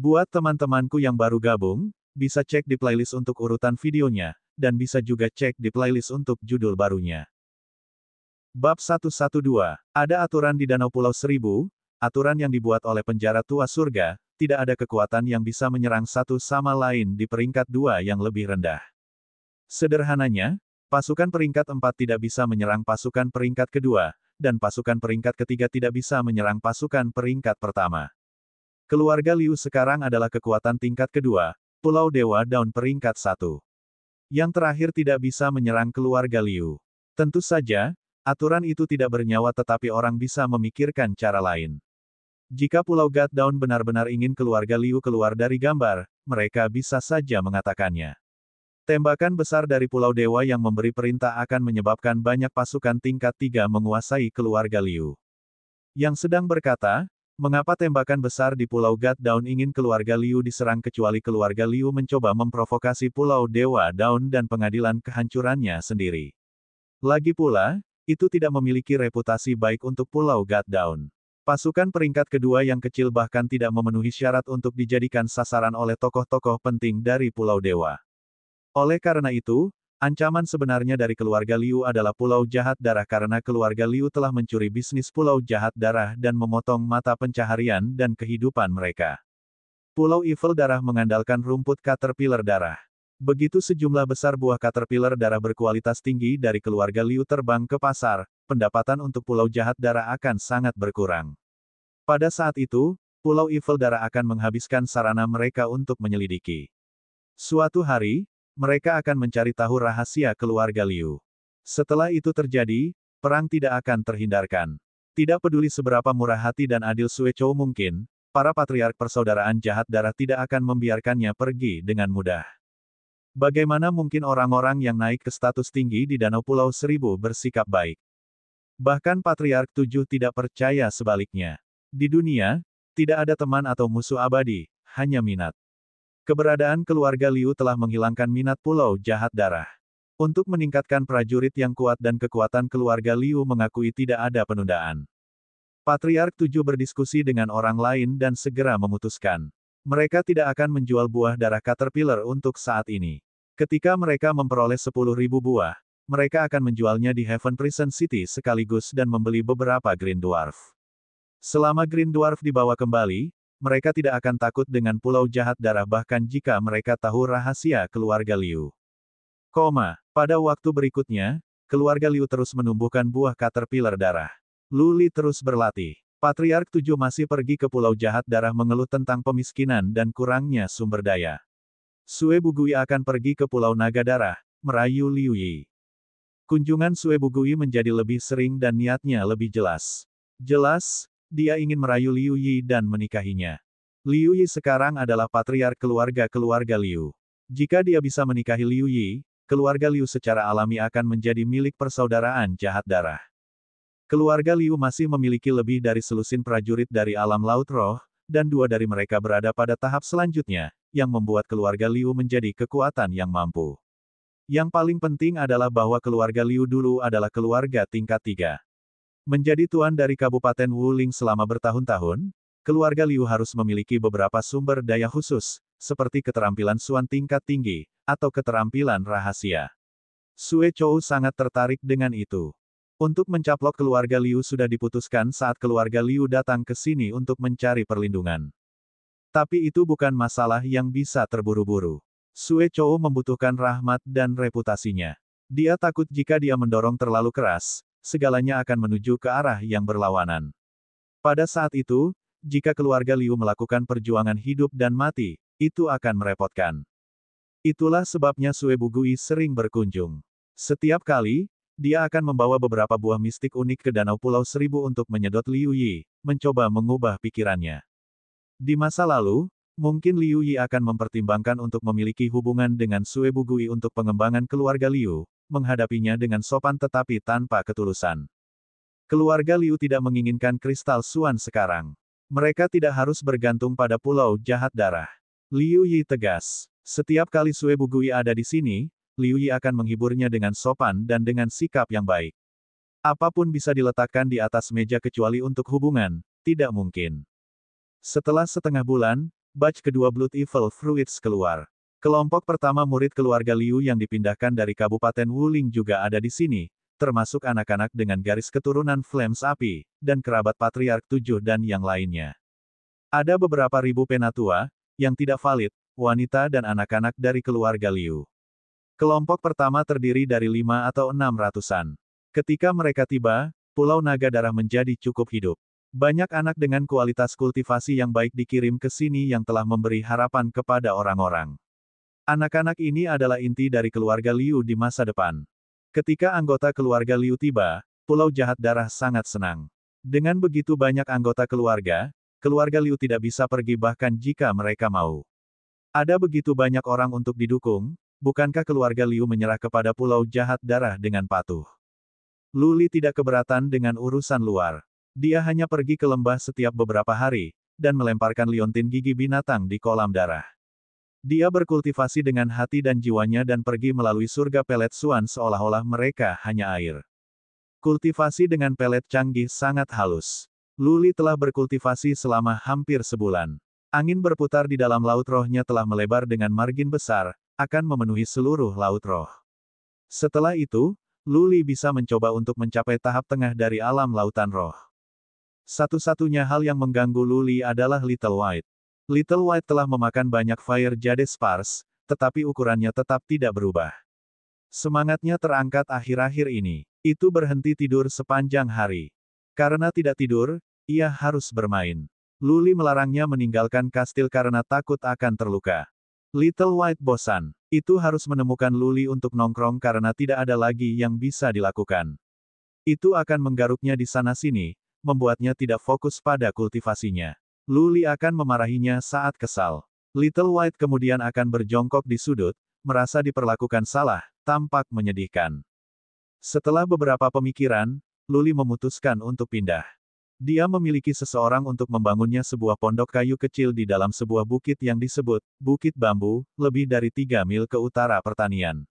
Buat teman-temanku yang baru gabung, bisa cek di playlist untuk urutan videonya, dan bisa juga cek di playlist untuk judul barunya. Bab 112. Ada aturan di Danau Pulau Seribu, aturan yang dibuat oleh penjara tua surga, tidak ada kekuatan yang bisa menyerang satu sama lain di peringkat dua yang lebih rendah. Sederhananya, pasukan peringkat 4 tidak bisa menyerang pasukan peringkat kedua, dan pasukan peringkat ketiga tidak bisa menyerang pasukan peringkat pertama. Keluarga Liu sekarang adalah kekuatan tingkat kedua, Pulau Dewa Daun peringkat 1. Yang terakhir tidak bisa menyerang keluarga Liu. Tentu saja, aturan itu tidak bernyawa tetapi orang bisa memikirkan cara lain. Jika Pulau God Dawn benar-benar ingin keluarga Liu keluar dari gambar, mereka bisa saja mengatakannya. Tembakan besar dari Pulau Dewa yang memberi perintah akan menyebabkan banyak pasukan tingkat 3 menguasai keluarga Liu. Yang sedang berkata, mengapa tembakan besar di Pulau God Dawn ingin keluarga Liu diserang kecuali keluarga Liu mencoba memprovokasi Pulau Dewa Daun dan pengadilan kehancurannya sendiri. Lagi pula, itu tidak memiliki reputasi baik untuk Pulau God Dawn. Pasukan peringkat kedua yang kecil bahkan tidak memenuhi syarat untuk dijadikan sasaran oleh tokoh-tokoh penting dari Pulau Dewa. Oleh karena itu, ancaman sebenarnya dari keluarga Liu adalah Pulau Jahat Darah karena keluarga Liu telah mencuri bisnis Pulau Jahat Darah dan memotong mata pencaharian dan kehidupan mereka. Pulau Evil Darah mengandalkan rumput Caterpillar Darah. Begitu sejumlah besar buah Caterpillar Darah berkualitas tinggi dari keluarga Liu terbang ke pasar, pendapatan untuk Pulau Jahat Darah akan sangat berkurang. Pada saat itu, Pulau Evil Darah akan menghabiskan sarana mereka untuk menyelidiki. Suatu hari, mereka akan mencari tahu rahasia keluarga Liu. Setelah itu terjadi, perang tidak akan terhindarkan. Tidak peduli seberapa murah hati dan adil Sue Chou mungkin, para patriark persaudaraan jahat darah tidak akan membiarkannya pergi dengan mudah. Bagaimana mungkin orang-orang yang naik ke status tinggi di Danau Pulau Seribu bersikap baik? Bahkan Patriark 7 tidak percaya sebaliknya. Di dunia, tidak ada teman atau musuh abadi, hanya minat. Keberadaan keluarga Liu telah menghilangkan minat Pulau Jahat Darah. Untuk meningkatkan prajurit yang kuat dan kekuatan keluarga Liu mengakui tidak ada penundaan. Patriark 7 berdiskusi dengan orang lain dan segera memutuskan. Mereka tidak akan menjual buah darah Caterpillar untuk saat ini. Ketika mereka memperoleh 10.000 buah, mereka akan menjualnya di Heaven Prison City sekaligus dan membeli beberapa Green Dwarf. Selama Green Dwarf dibawa kembali, mereka tidak akan takut dengan Pulau Jahat Darah bahkan jika mereka tahu rahasia keluarga Liu. Pada waktu berikutnya, keluarga Liu terus menumbuhkan buah Caterpillar Darah. Luli terus berlatih. Patriark 7 masih pergi ke Pulau Jahat Darah mengeluh tentang pemiskinan dan kurangnya sumber daya. Sue Bugui akan pergi ke Pulau Naga Darah, merayu Liu Yi. Kunjungan Sue Bugui menjadi lebih sering dan niatnya lebih jelas. Jelas, dia ingin merayu Liu Yi dan menikahinya. Liu Yi sekarang adalah patriark keluarga Liu. Jika dia bisa menikahi Liu Yi, keluarga Liu secara alami akan menjadi milik persaudaraan jahat darah. Keluarga Liu masih memiliki lebih dari selusin prajurit dari alam laut roh, dan 2 dari mereka berada pada tahap selanjutnya, yang membuat keluarga Liu menjadi kekuatan yang mampu. Yang paling penting adalah bahwa keluarga Liu dulu adalah keluarga tingkat 3. Menjadi tuan dari Kabupaten Wuling selama bertahun-tahun, keluarga Liu harus memiliki beberapa sumber daya khusus, seperti keterampilan Suan tingkat tinggi, atau keterampilan rahasia. Sue Chou sangat tertarik dengan itu. Untuk mencaplok keluarga Liu sudah diputuskan saat keluarga Liu datang ke sini untuk mencari perlindungan. Tapi itu bukan masalah yang bisa terburu-buru. Sue Chou membutuhkan rahmat dan reputasinya. Dia takut jika dia mendorong terlalu keras, segalanya akan menuju ke arah yang berlawanan. Pada saat itu, jika keluarga Liu melakukan perjuangan hidup dan mati, itu akan merepotkan. Itulah sebabnya Sue Bugui sering berkunjung. Setiap kali, dia akan membawa beberapa buah mistik unik ke Danau Pulau Seribu untuk menyedot Liu Yi, mencoba mengubah pikirannya. Di masa lalu, mungkin Liu Yi akan mempertimbangkan untuk memiliki hubungan dengan Sue Bugui untuk pengembangan keluarga Liu, menghadapinya dengan sopan tetapi tanpa ketulusan. Keluarga Liu tidak menginginkan kristal Suan sekarang. Mereka tidak harus bergantung pada Pulau Jahat Darah. Liu Yi tegas. Setiap kali Sue Bugui ada di sini, Liu Yi akan menghiburnya dengan sopan dan dengan sikap yang baik. Apapun bisa diletakkan di atas meja kecuali untuk hubungan, tidak mungkin. Setelah setengah bulan, Batch kedua Blood Evil Fruits keluar. Kelompok pertama murid keluarga Liu yang dipindahkan dari Kabupaten Wuling juga ada di sini, termasuk anak-anak dengan garis keturunan Flames Api, dan kerabat Patriark 7 dan yang lainnya. Ada beberapa ribu penatua, yang tidak valid, wanita dan anak-anak dari keluarga Liu. Kelompok pertama terdiri dari 5 atau 600-an. Ketika mereka tiba, Pulau Naga Darah menjadi cukup hidup. Banyak anak dengan kualitas kultivasi yang baik dikirim ke sini yang telah memberi harapan kepada orang-orang. Anak-anak ini adalah inti dari keluarga Liu di masa depan. Ketika anggota keluarga Liu tiba, Pulau Jahat Darah sangat senang. Dengan begitu banyak anggota keluarga Liu tidak bisa pergi bahkan jika mereka mau. Ada begitu banyak orang untuk didukung, bukankah keluarga Liu menyerah kepada Pulau Jahat Darah dengan patuh? Luli tidak keberatan dengan urusan luar. Dia hanya pergi ke lembah setiap beberapa hari, dan melemparkan liontin gigi binatang di kolam darah. Dia berkultivasi dengan hati dan jiwanya dan pergi melalui surga pelet Suan seolah-olah mereka hanya air. Kultivasi dengan pelet canggih sangat halus. Luli telah berkultivasi selama hampir sebulan. Angin berputar di dalam laut rohnya telah melebar dengan margin besar, akan memenuhi seluruh laut roh. Setelah itu, Luli bisa mencoba untuk mencapai tahap tengah dari alam lautan roh. Satu-satunya hal yang mengganggu Luli adalah Little White. Little White telah memakan banyak Fire Jade Spars, tetapi ukurannya tetap tidak berubah. Semangatnya terangkat akhir-akhir ini. Itu berhenti tidur sepanjang hari. Karena tidak tidur, ia harus bermain. Luli melarangnya meninggalkan kastil karena takut akan terluka. Little White bosan. Itu harus menemukan Luli untuk nongkrong karena tidak ada lagi yang bisa dilakukan. Itu akan menggaruknya di sana-sini, membuatnya tidak fokus pada kultivasinya. Luli akan memarahinya saat kesal. Little White kemudian akan berjongkok di sudut, merasa diperlakukan salah, tampak menyedihkan. Setelah beberapa pemikiran, Luli memutuskan untuk pindah. Dia memiliki seseorang untuk membangunnya sebuah pondok kayu kecil di dalam sebuah bukit yang disebut Bukit Bambu, lebih dari 3 mil ke utara pertanian.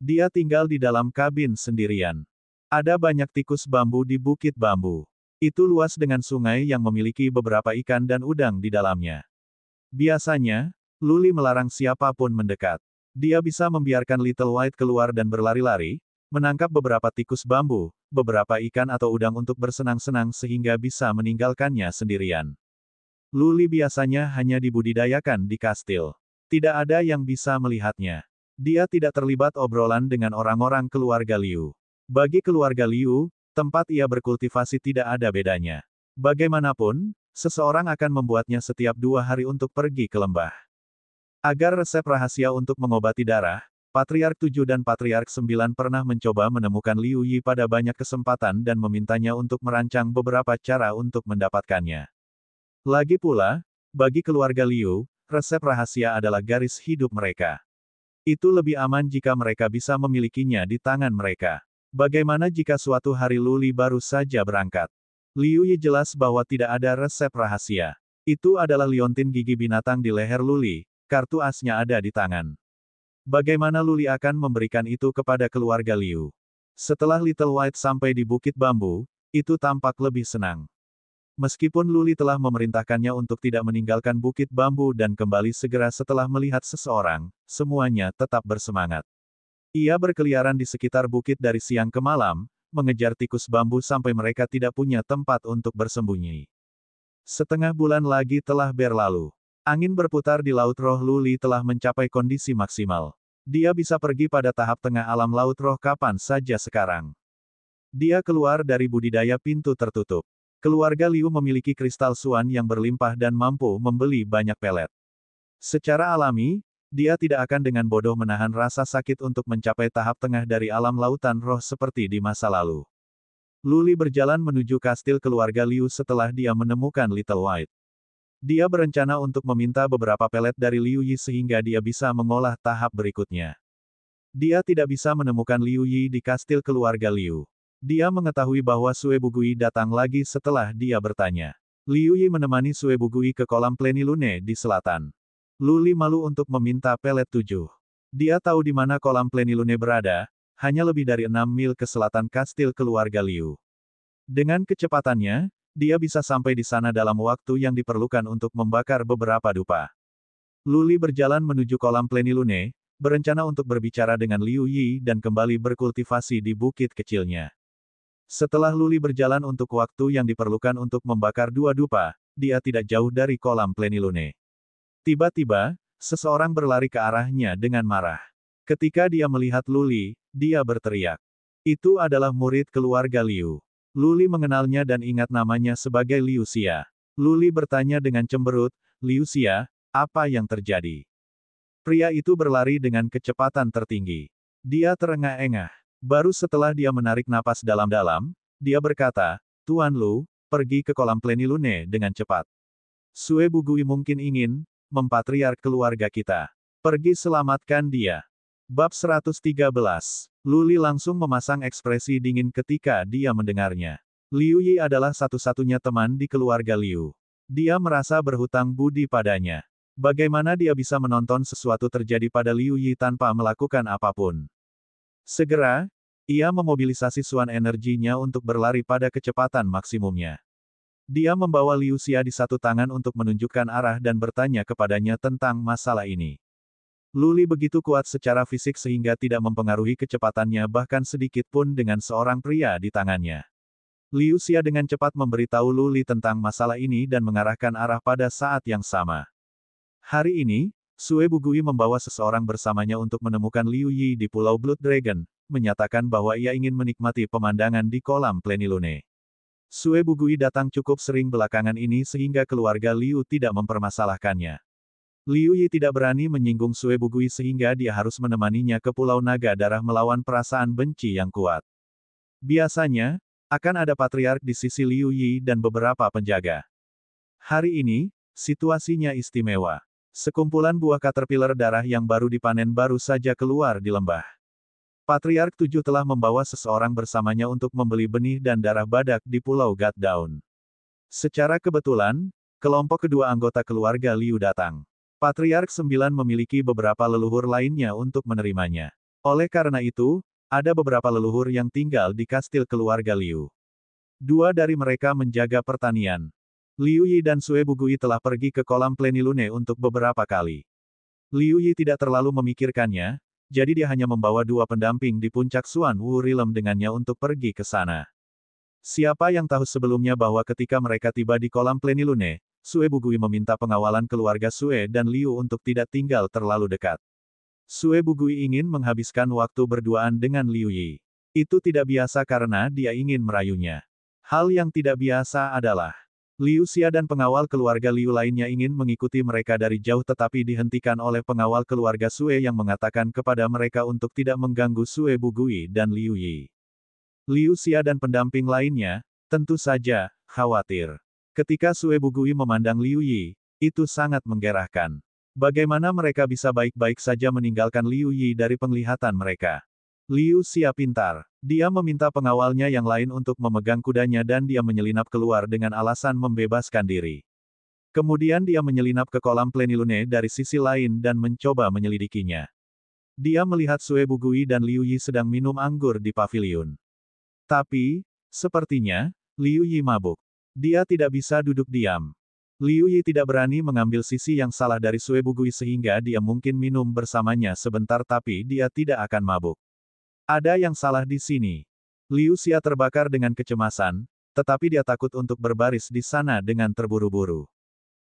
Dia tinggal di dalam kabin sendirian. Ada banyak tikus bambu di Bukit Bambu. Itu luas dengan sungai yang memiliki beberapa ikan dan udang di dalamnya. Biasanya, Luli melarang siapapun mendekat. Dia bisa membiarkan Little White keluar dan berlari-lari, menangkap beberapa tikus bambu, beberapa ikan atau udang untuk bersenang-senang sehingga bisa meninggalkannya sendirian. Luli biasanya hanya dibudidayakan di kastil. Tidak ada yang bisa melihatnya. Dia tidak terlibat obrolan dengan orang-orang keluarga Liu. Bagi keluarga Liu, tempat ia berkultivasi tidak ada bedanya. Bagaimanapun, seseorang akan membuatnya setiap 2 hari untuk pergi ke lembah. Agar resep rahasia untuk mengobati darah, Patriark 7 dan Patriark 9 pernah mencoba menemukan Liu Yi pada banyak kesempatan dan memintanya untuk merancang beberapa cara untuk mendapatkannya. Lagi pula, bagi keluarga Liu, resep rahasia adalah garis hidup mereka. Itu lebih aman jika mereka bisa memilikinya di tangan mereka. Bagaimana jika suatu hari Luli baru saja berangkat? Liu Yi jelas bahwa tidak ada resep rahasia. Itu adalah liontin gigi binatang di leher Luli, kartu asnya ada di tangan. Bagaimana Luli akan memberikan itu kepada keluarga Liu? Setelah Little White sampai di Bukit Bambu, itu tampak lebih senang. Meskipun Luli telah memerintahkannya untuk tidak meninggalkan Bukit Bambu dan kembali segera setelah melihat seseorang, semuanya tetap bersemangat. Ia berkeliaran di sekitar bukit dari siang ke malam, mengejar tikus bambu sampai mereka tidak punya tempat untuk bersembunyi. Setengah bulan lagi telah berlalu. Angin berputar di Laut Roh Luli telah mencapai kondisi maksimal. Dia bisa pergi pada tahap tengah alam Laut Roh kapan saja sekarang. Dia keluar dari budidaya pintu tertutup. Keluarga Liu memiliki kristal Suan yang berlimpah dan mampu membeli banyak pelet. Secara alami, dia tidak akan dengan bodoh menahan rasa sakit untuk mencapai tahap tengah dari alam lautan roh seperti di masa lalu. Luli berjalan menuju kastil keluarga Liu setelah dia menemukan Little White. Dia berencana untuk meminta beberapa pelet dari Liu Yi sehingga dia bisa mengolah tahap berikutnya. Dia tidak bisa menemukan Liu Yi di kastil keluarga Liu. Dia mengetahui bahwa Sue Bugui datang lagi setelah dia bertanya. Liu Yi menemani Sue Bugui ke kolam Plenilune di selatan. Luli malu untuk meminta pelet 7. Dia tahu di mana kolam Plenilune berada, hanya lebih dari 6 mil ke selatan kastil keluarga Liu. Dengan kecepatannya, dia bisa sampai di sana dalam waktu yang diperlukan untuk membakar beberapa dupa. Luli berjalan menuju kolam plenilune, berencana untuk berbicara dengan Liu Yi dan kembali berkultivasi di bukit kecilnya. Setelah Luli berjalan untuk waktu yang diperlukan untuk membakar 2 dupa, dia tidak jauh dari kolam plenilune. Tiba-tiba, seseorang berlari ke arahnya dengan marah. Ketika dia melihat Luli, dia berteriak. Itu adalah murid keluarga Liu. Luli mengenalnya dan ingat namanya sebagai Liu Xia. Luli bertanya dengan cemberut, "Liu Xia, apa yang terjadi?" Pria itu berlari dengan kecepatan tertinggi. Dia terengah-engah. Baru setelah dia menarik napas dalam-dalam, dia berkata, "Tuan Lu, pergi ke kolam plenilune dengan cepat. Sue Bugui mungkin ingin mempatriark keluarga kita. Pergi selamatkan dia." Bab 113. Luli langsung memasang ekspresi dingin ketika dia mendengarnya. Liu Yi adalah satu-satunya teman di keluarga Liu. Dia merasa berhutang budi padanya. Bagaimana dia bisa menonton sesuatu terjadi pada Liu Yi tanpa melakukan apapun? Segera, ia memobilisasi suan energinya untuk berlari pada kecepatan maksimumnya. Dia membawa Liu Xia di satu tangan untuk menunjukkan arah dan bertanya kepadanya tentang masalah ini. Luli begitu kuat secara fisik sehingga tidak mempengaruhi kecepatannya bahkan sedikit pun dengan seorang pria di tangannya. Liu Xia dengan cepat memberitahu Luli tentang masalah ini dan mengarahkan arah pada saat yang sama. Hari ini, Sue Bugui membawa seseorang bersamanya untuk menemukan Liu Yi di Pulau Blood Dragon, menyatakan bahwa ia ingin menikmati pemandangan di kolam plenilune. Sue Bugui datang cukup sering belakangan ini sehingga keluarga Liu tidak mempermasalahkannya. Liu Yi tidak berani menyinggung Sue Bugui sehingga dia harus menemaninya ke Pulau Naga Darah melawan perasaan benci yang kuat. Biasanya, akan ada patriark di sisi Liu Yi dan beberapa penjaga. Hari ini, situasinya istimewa. Sekumpulan buah caterpillar darah yang baru dipanen baru saja keluar di lembah. Patriark 7 telah membawa seseorang bersamanya untuk membeli benih dan darah badak di Pulau God Down. Secara kebetulan, kelompok kedua anggota keluarga Liu datang. Patriark 9 memiliki beberapa leluhur lainnya untuk menerimanya. Oleh karena itu, ada beberapa leluhur yang tinggal di kastil keluarga Liu. 2 dari mereka menjaga pertanian. Liu Yi dan Sue Bugui telah pergi ke kolam plenilune untuk beberapa kali. Liu Yi tidak terlalu memikirkannya, jadi dia hanya membawa 2 pendamping di puncak Suan Wu Rilem dengannya untuk pergi ke sana. Siapa yang tahu sebelumnya bahwa ketika mereka tiba di kolam plenilune, Sue Bugui meminta pengawalan keluarga Sue dan Liu untuk tidak tinggal terlalu dekat. Sue Bugui ingin menghabiskan waktu berduaan dengan Liu Yi. Itu tidak biasa karena dia ingin merayunya. Hal yang tidak biasa adalah Liu Xia dan pengawal keluarga Liu lainnya ingin mengikuti mereka dari jauh tetapi dihentikan oleh pengawal keluarga Sue yang mengatakan kepada mereka untuk tidak mengganggu Sue Bugui dan Liu Yi. Liu Xia dan pendamping lainnya, tentu saja, khawatir. Ketika Sue Bugui memandang Liu Yi, itu sangat menggerahkan. Bagaimana mereka bisa baik-baik saja meninggalkan Liu Yi dari penglihatan mereka? Liu Xia pintar. Dia meminta pengawalnya yang lain untuk memegang kudanya dan dia menyelinap keluar dengan alasan membebaskan diri. Kemudian dia menyelinap ke kolam plenilune dari sisi lain dan mencoba menyelidikinya. Dia melihat Sue Bugui dan Liu Yi sedang minum anggur di paviliun. Tapi, sepertinya, Liu Yi mabuk. Dia tidak bisa duduk diam. Liu Yi tidak berani mengambil sisi yang salah dari Sue Bugui sehingga dia mungkin minum bersamanya sebentar tapi dia tidak akan mabuk. Ada yang salah di sini. Liu Xia terbakar dengan kecemasan, tetapi dia takut untuk berbaris di sana dengan terburu-buru.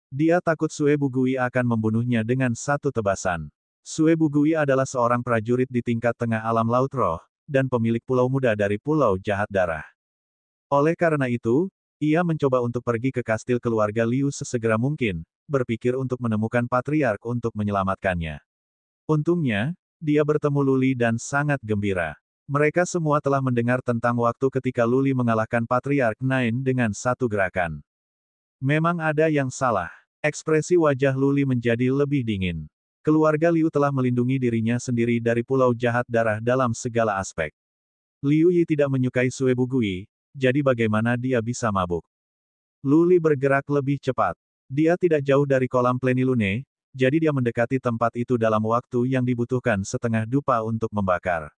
Dia takut Sue Bugui akan membunuhnya dengan satu tebasan. Sue Bugui adalah seorang prajurit di tingkat tengah alam laut roh, dan pemilik pulau muda dari Pulau Jahat Darah. Oleh karena itu, ia mencoba untuk pergi ke kastil keluarga Liu sesegera mungkin, berpikir untuk menemukan patriark untuk menyelamatkannya. Untungnya, dia bertemu Luli dan sangat gembira. Mereka semua telah mendengar tentang waktu ketika Luli mengalahkan Patriark Nine dengan satu gerakan. Memang ada yang salah. Ekspresi wajah Luli menjadi lebih dingin. Keluarga Liu telah melindungi dirinya sendiri dari Pulau Jahat Darah dalam segala aspek. Liu Yi tidak menyukai Sue Bugui, jadi bagaimana dia bisa mabuk? Luli bergerak lebih cepat. Dia tidak jauh dari kolam plenilune, jadi dia mendekati tempat itu dalam waktu yang dibutuhkan setengah dupa untuk membakar.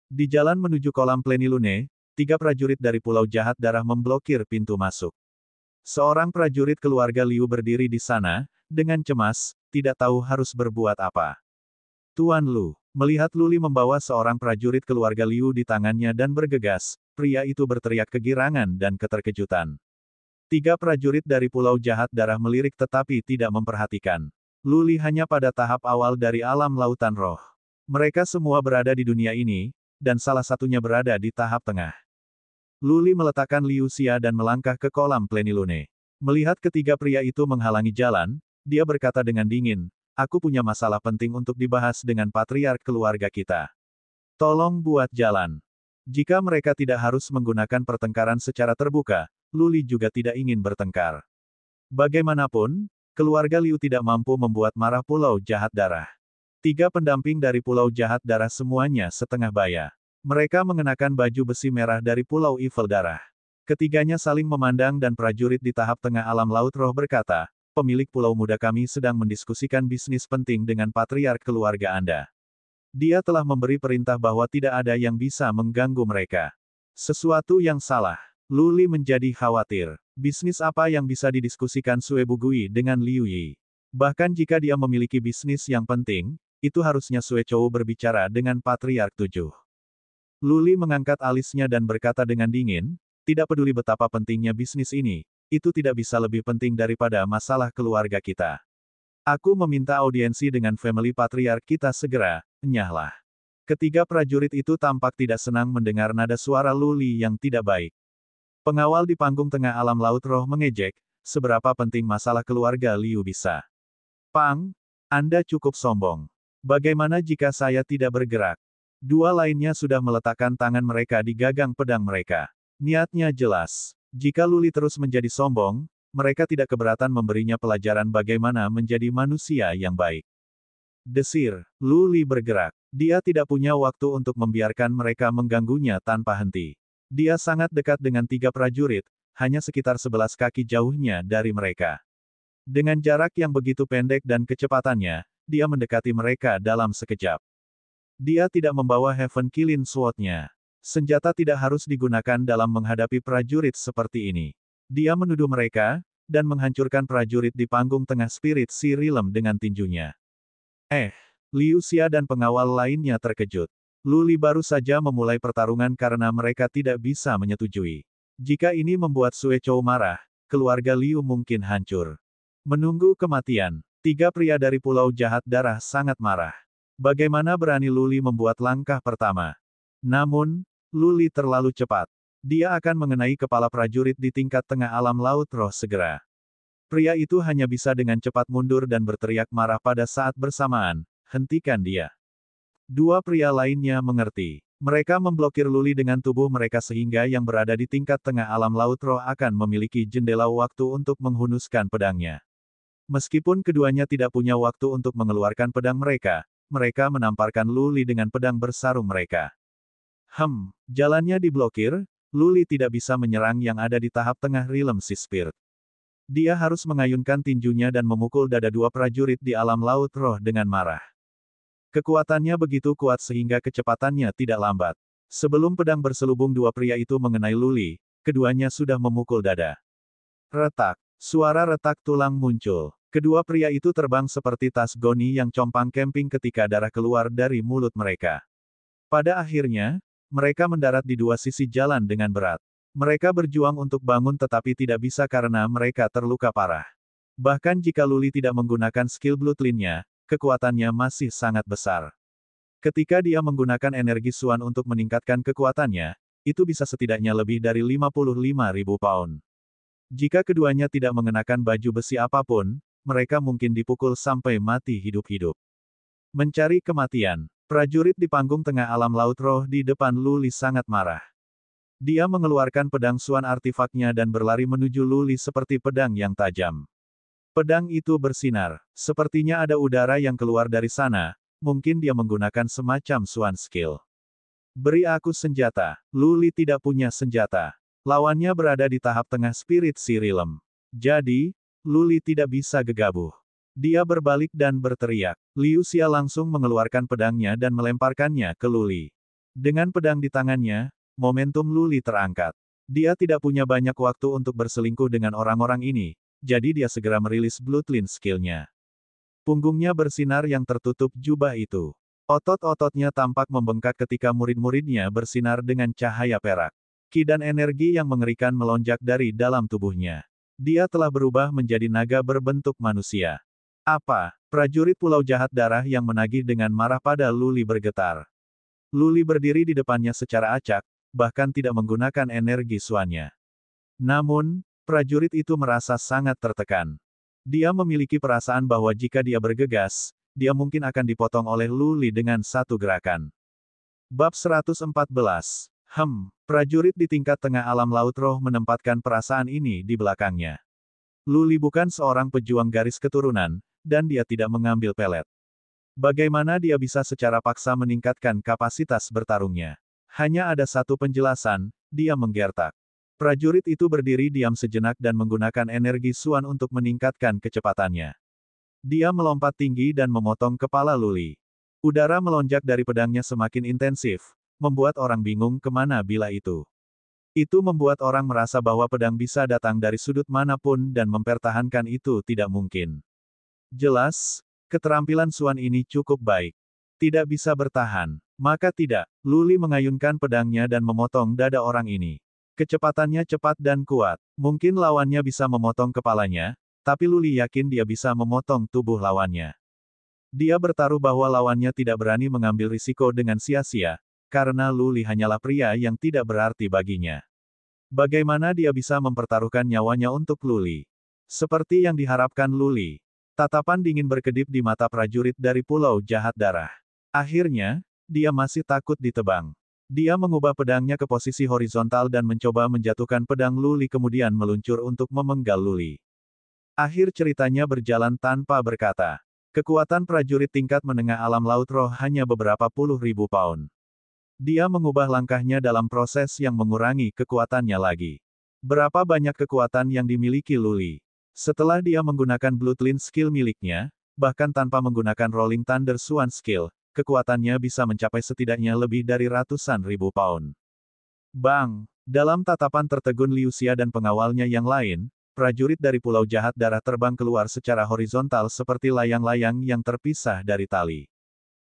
Di jalan menuju kolam plenilune, 3 prajurit dari Pulau Jahat Darah memblokir pintu masuk. Seorang prajurit keluarga Liu berdiri di sana, dengan cemas, tidak tahu harus berbuat apa. Tuan Lu, melihat Luli membawa seorang prajurit keluarga Liu di tangannya dan bergegas, pria itu berteriak kegirangan dan keterkejutan. 3 prajurit dari Pulau Jahat Darah melirik tetapi tidak memperhatikan. Luli hanya pada tahap awal dari alam lautan roh. Mereka semua berada di dunia ini, dan salah satunya berada di tahap tengah. Luli meletakkan Liu Xia dan melangkah ke kolam plenilune. Melihat ketiga pria itu menghalangi jalan, dia berkata dengan dingin, "Aku punya masalah penting untuk dibahas dengan patriark keluarga kita. Tolong buat jalan." Jika mereka tidak harus menggunakan pertengkaran secara terbuka, Luli juga tidak ingin bertengkar. Bagaimanapun, keluarga Liu tidak mampu membuat marah Pulau Jahat Darah. 3 pendamping dari Pulau Jahat Darah semuanya setengah baya. Mereka mengenakan baju besi merah dari Pulau Evil Darah. Ketiganya saling memandang dan prajurit di tahap tengah alam laut roh berkata, "Pemilik pulau muda kami sedang mendiskusikan bisnis penting dengan patriark keluarga Anda. Dia telah memberi perintah bahwa tidak ada yang bisa mengganggu mereka." Sesuatu yang salah. Luli menjadi khawatir. Bisnis apa yang bisa didiskusikan Sue Bugui dengan Liu Yi? Bahkan jika dia memiliki bisnis yang penting, itu harusnya Sue Chou berbicara dengan patriark 7. Luli mengangkat alisnya dan berkata dengan dingin, "Tidak peduli betapa pentingnya bisnis ini, itu tidak bisa lebih penting daripada masalah keluarga kita. Aku meminta audiensi dengan family patriark kita segera, enyahlah." Ketiga prajurit itu tampak tidak senang mendengar nada suara Luli yang tidak baik. Pengawal di panggung tengah alam laut roh mengejek, "Seberapa penting masalah keluarga Liu bisa? Pang, Anda cukup sombong. Bagaimana jika saya tidak bergerak?" 2 lainnya sudah meletakkan tangan mereka di gagang pedang mereka. Niatnya jelas. Jika Luli terus menjadi sombong, mereka tidak keberatan memberinya pelajaran bagaimana menjadi manusia yang baik. Desir. Luli bergerak. Dia tidak punya waktu untuk membiarkan mereka mengganggunya tanpa henti. Dia sangat dekat dengan 3 prajurit, hanya sekitar 11 kaki jauhnya dari mereka. Dengan jarak yang begitu pendek dan kecepatannya, dia mendekati mereka dalam sekejap. Dia tidak membawa Heaven Killing Sword-nya. Senjata tidak harus digunakan dalam menghadapi prajurit seperti ini. Dia menuduh mereka, dan menghancurkan prajurit di panggung tengah Spirit Sea Realm dengan tinjunya. Liu Xia dan pengawal lainnya terkejut. Luli baru saja memulai pertarungan karena mereka tidak bisa menyetujui. Jika ini membuat Sue Chou marah, keluarga Liu mungkin hancur. Menunggu kematian. 3 pria dari Pulau Jahat Darah sangat marah. Bagaimana berani Luli membuat langkah pertama? Namun, Luli terlalu cepat. Dia akan mengenai kepala prajurit di tingkat tengah alam laut roh segera. Pria itu hanya bisa dengan cepat mundur dan berteriak marah pada saat bersamaan, "Hentikan dia." 2 pria lainnya mengerti. Mereka memblokir Luli dengan tubuh mereka sehingga yang berada di tingkat tengah alam laut roh akan memiliki jendela waktu untuk menghunuskan pedangnya. Meskipun keduanya tidak punya waktu untuk mengeluarkan pedang mereka menamparkan Luli dengan pedang bersarung mereka. Jalannya diblokir, Luli tidak bisa menyerang yang ada di tahap tengah Realm Sea Spirit. Dia harus mengayunkan tinjunya dan memukul dada 2 prajurit di alam laut roh dengan marah. Kekuatannya begitu kuat sehingga kecepatannya tidak lambat. Sebelum pedang berselubung 2 pria itu mengenai Luli, keduanya sudah memukul dada. Retak. Suara retak tulang muncul. Kedua pria itu terbang seperti tas goni yang compang camping ketika darah keluar dari mulut mereka. Pada akhirnya, mereka mendarat di 2 sisi jalan dengan berat. Mereka berjuang untuk bangun tetapi tidak bisa karena mereka terluka parah. Bahkan jika Luli tidak menggunakan skill Bloodline-nya, kekuatannya masih sangat besar. Ketika dia menggunakan energi Suan untuk meningkatkan kekuatannya, itu bisa setidaknya lebih dari 55.000 pound. Jika keduanya tidak mengenakan baju besi apapun, mereka mungkin dipukul sampai mati hidup-hidup. Mencari kematian. Prajurit di panggung tengah alam laut roh di depan Luli sangat marah. Dia mengeluarkan pedang Suan artifaknya dan berlari menuju Luli seperti pedang yang tajam. Pedang itu bersinar. Sepertinya ada udara yang keluar dari sana, mungkin dia menggunakan semacam Suan skill. "Beri aku senjata." Luli tidak punya senjata. Lawannya berada di tahap tengah Spirit Sea Realm. Jadi, Luli tidak bisa gegabah. Dia berbalik dan berteriak. Liu Xia langsung mengeluarkan pedangnya dan melemparkannya ke Luli. Dengan pedang di tangannya, momentum Luli terangkat. Dia tidak punya banyak waktu untuk berselingkuh dengan orang-orang ini, jadi dia segera merilis Bloodline skill-nya. Punggungnya bersinar yang tertutup jubah itu. Otot-ototnya tampak membengkak ketika murid-muridnya bersinar dengan cahaya perak. Ki dan energi yang mengerikan melonjak dari dalam tubuhnya. Dia telah berubah menjadi naga berbentuk manusia. Apa? Prajurit Pulau Jahat Darah yang menagih dengan marah pada Luli bergetar. Luli berdiri di depannya secara acak, bahkan tidak menggunakan energi suannya. Namun, prajurit itu merasa sangat tertekan. Dia memiliki perasaan bahwa jika dia bergegas, dia mungkin akan dipotong oleh Luli dengan satu gerakan. Bab 114. Prajurit di tingkat tengah alam laut roh menempatkan perasaan ini di belakangnya. Luli bukan seorang pejuang garis keturunan, dan dia tidak mengambil pelet. Bagaimana dia bisa secara paksa meningkatkan kapasitas bertarungnya? Hanya ada satu penjelasan, dia menggertak. Prajurit itu berdiri diam sejenak dan menggunakan energi suan untuk meningkatkan kecepatannya. Dia melompat tinggi dan memotong kepala Luli. Udara melonjak dari pedangnya semakin intensif, membuat orang bingung kemana bila itu. Itu membuat orang merasa bahwa pedang bisa datang dari sudut manapun dan mempertahankan itu tidak mungkin. Jelas, keterampilan suan ini cukup baik. Tidak bisa bertahan. Maka tidak, Luli mengayunkan pedangnya dan memotong dada orang ini. Kecepatannya cepat dan kuat. Mungkin lawannya bisa memotong kepalanya, tapi Luli yakin dia bisa memotong tubuh lawannya. Dia bertaruh bahwa lawannya tidak berani mengambil risiko dengan sia-sia, karena Luli hanyalah pria yang tidak berarti baginya. Bagaimana dia bisa mempertaruhkan nyawanya untuk Luli? Seperti yang diharapkan Luli. Tatapan dingin berkedip di mata prajurit dari Pulau Jahat Darah. Akhirnya, dia masih takut ditebang. Dia mengubah pedangnya ke posisi horizontal dan mencoba menjatuhkan pedang Luli kemudian meluncur untuk memenggal Luli. Akhir ceritanya berjalan tanpa berkata. Kekuatan prajurit tingkat menengah alam laut roh hanya beberapa puluh ribu pound. Dia mengubah langkahnya dalam proses yang mengurangi kekuatannya lagi. Berapa banyak kekuatan yang dimiliki Luli? Setelah dia menggunakan Bloodline skill miliknya, bahkan tanpa menggunakan Rolling Thunder Swan skill, kekuatannya bisa mencapai setidaknya lebih dari ratusan ribu pound. Bang! Dalam tatapan tertegun Liu Xia dan pengawalnya yang lain, prajurit dari Pulau Jahat Darah terbang keluar secara horizontal seperti layang-layang yang terpisah dari tali.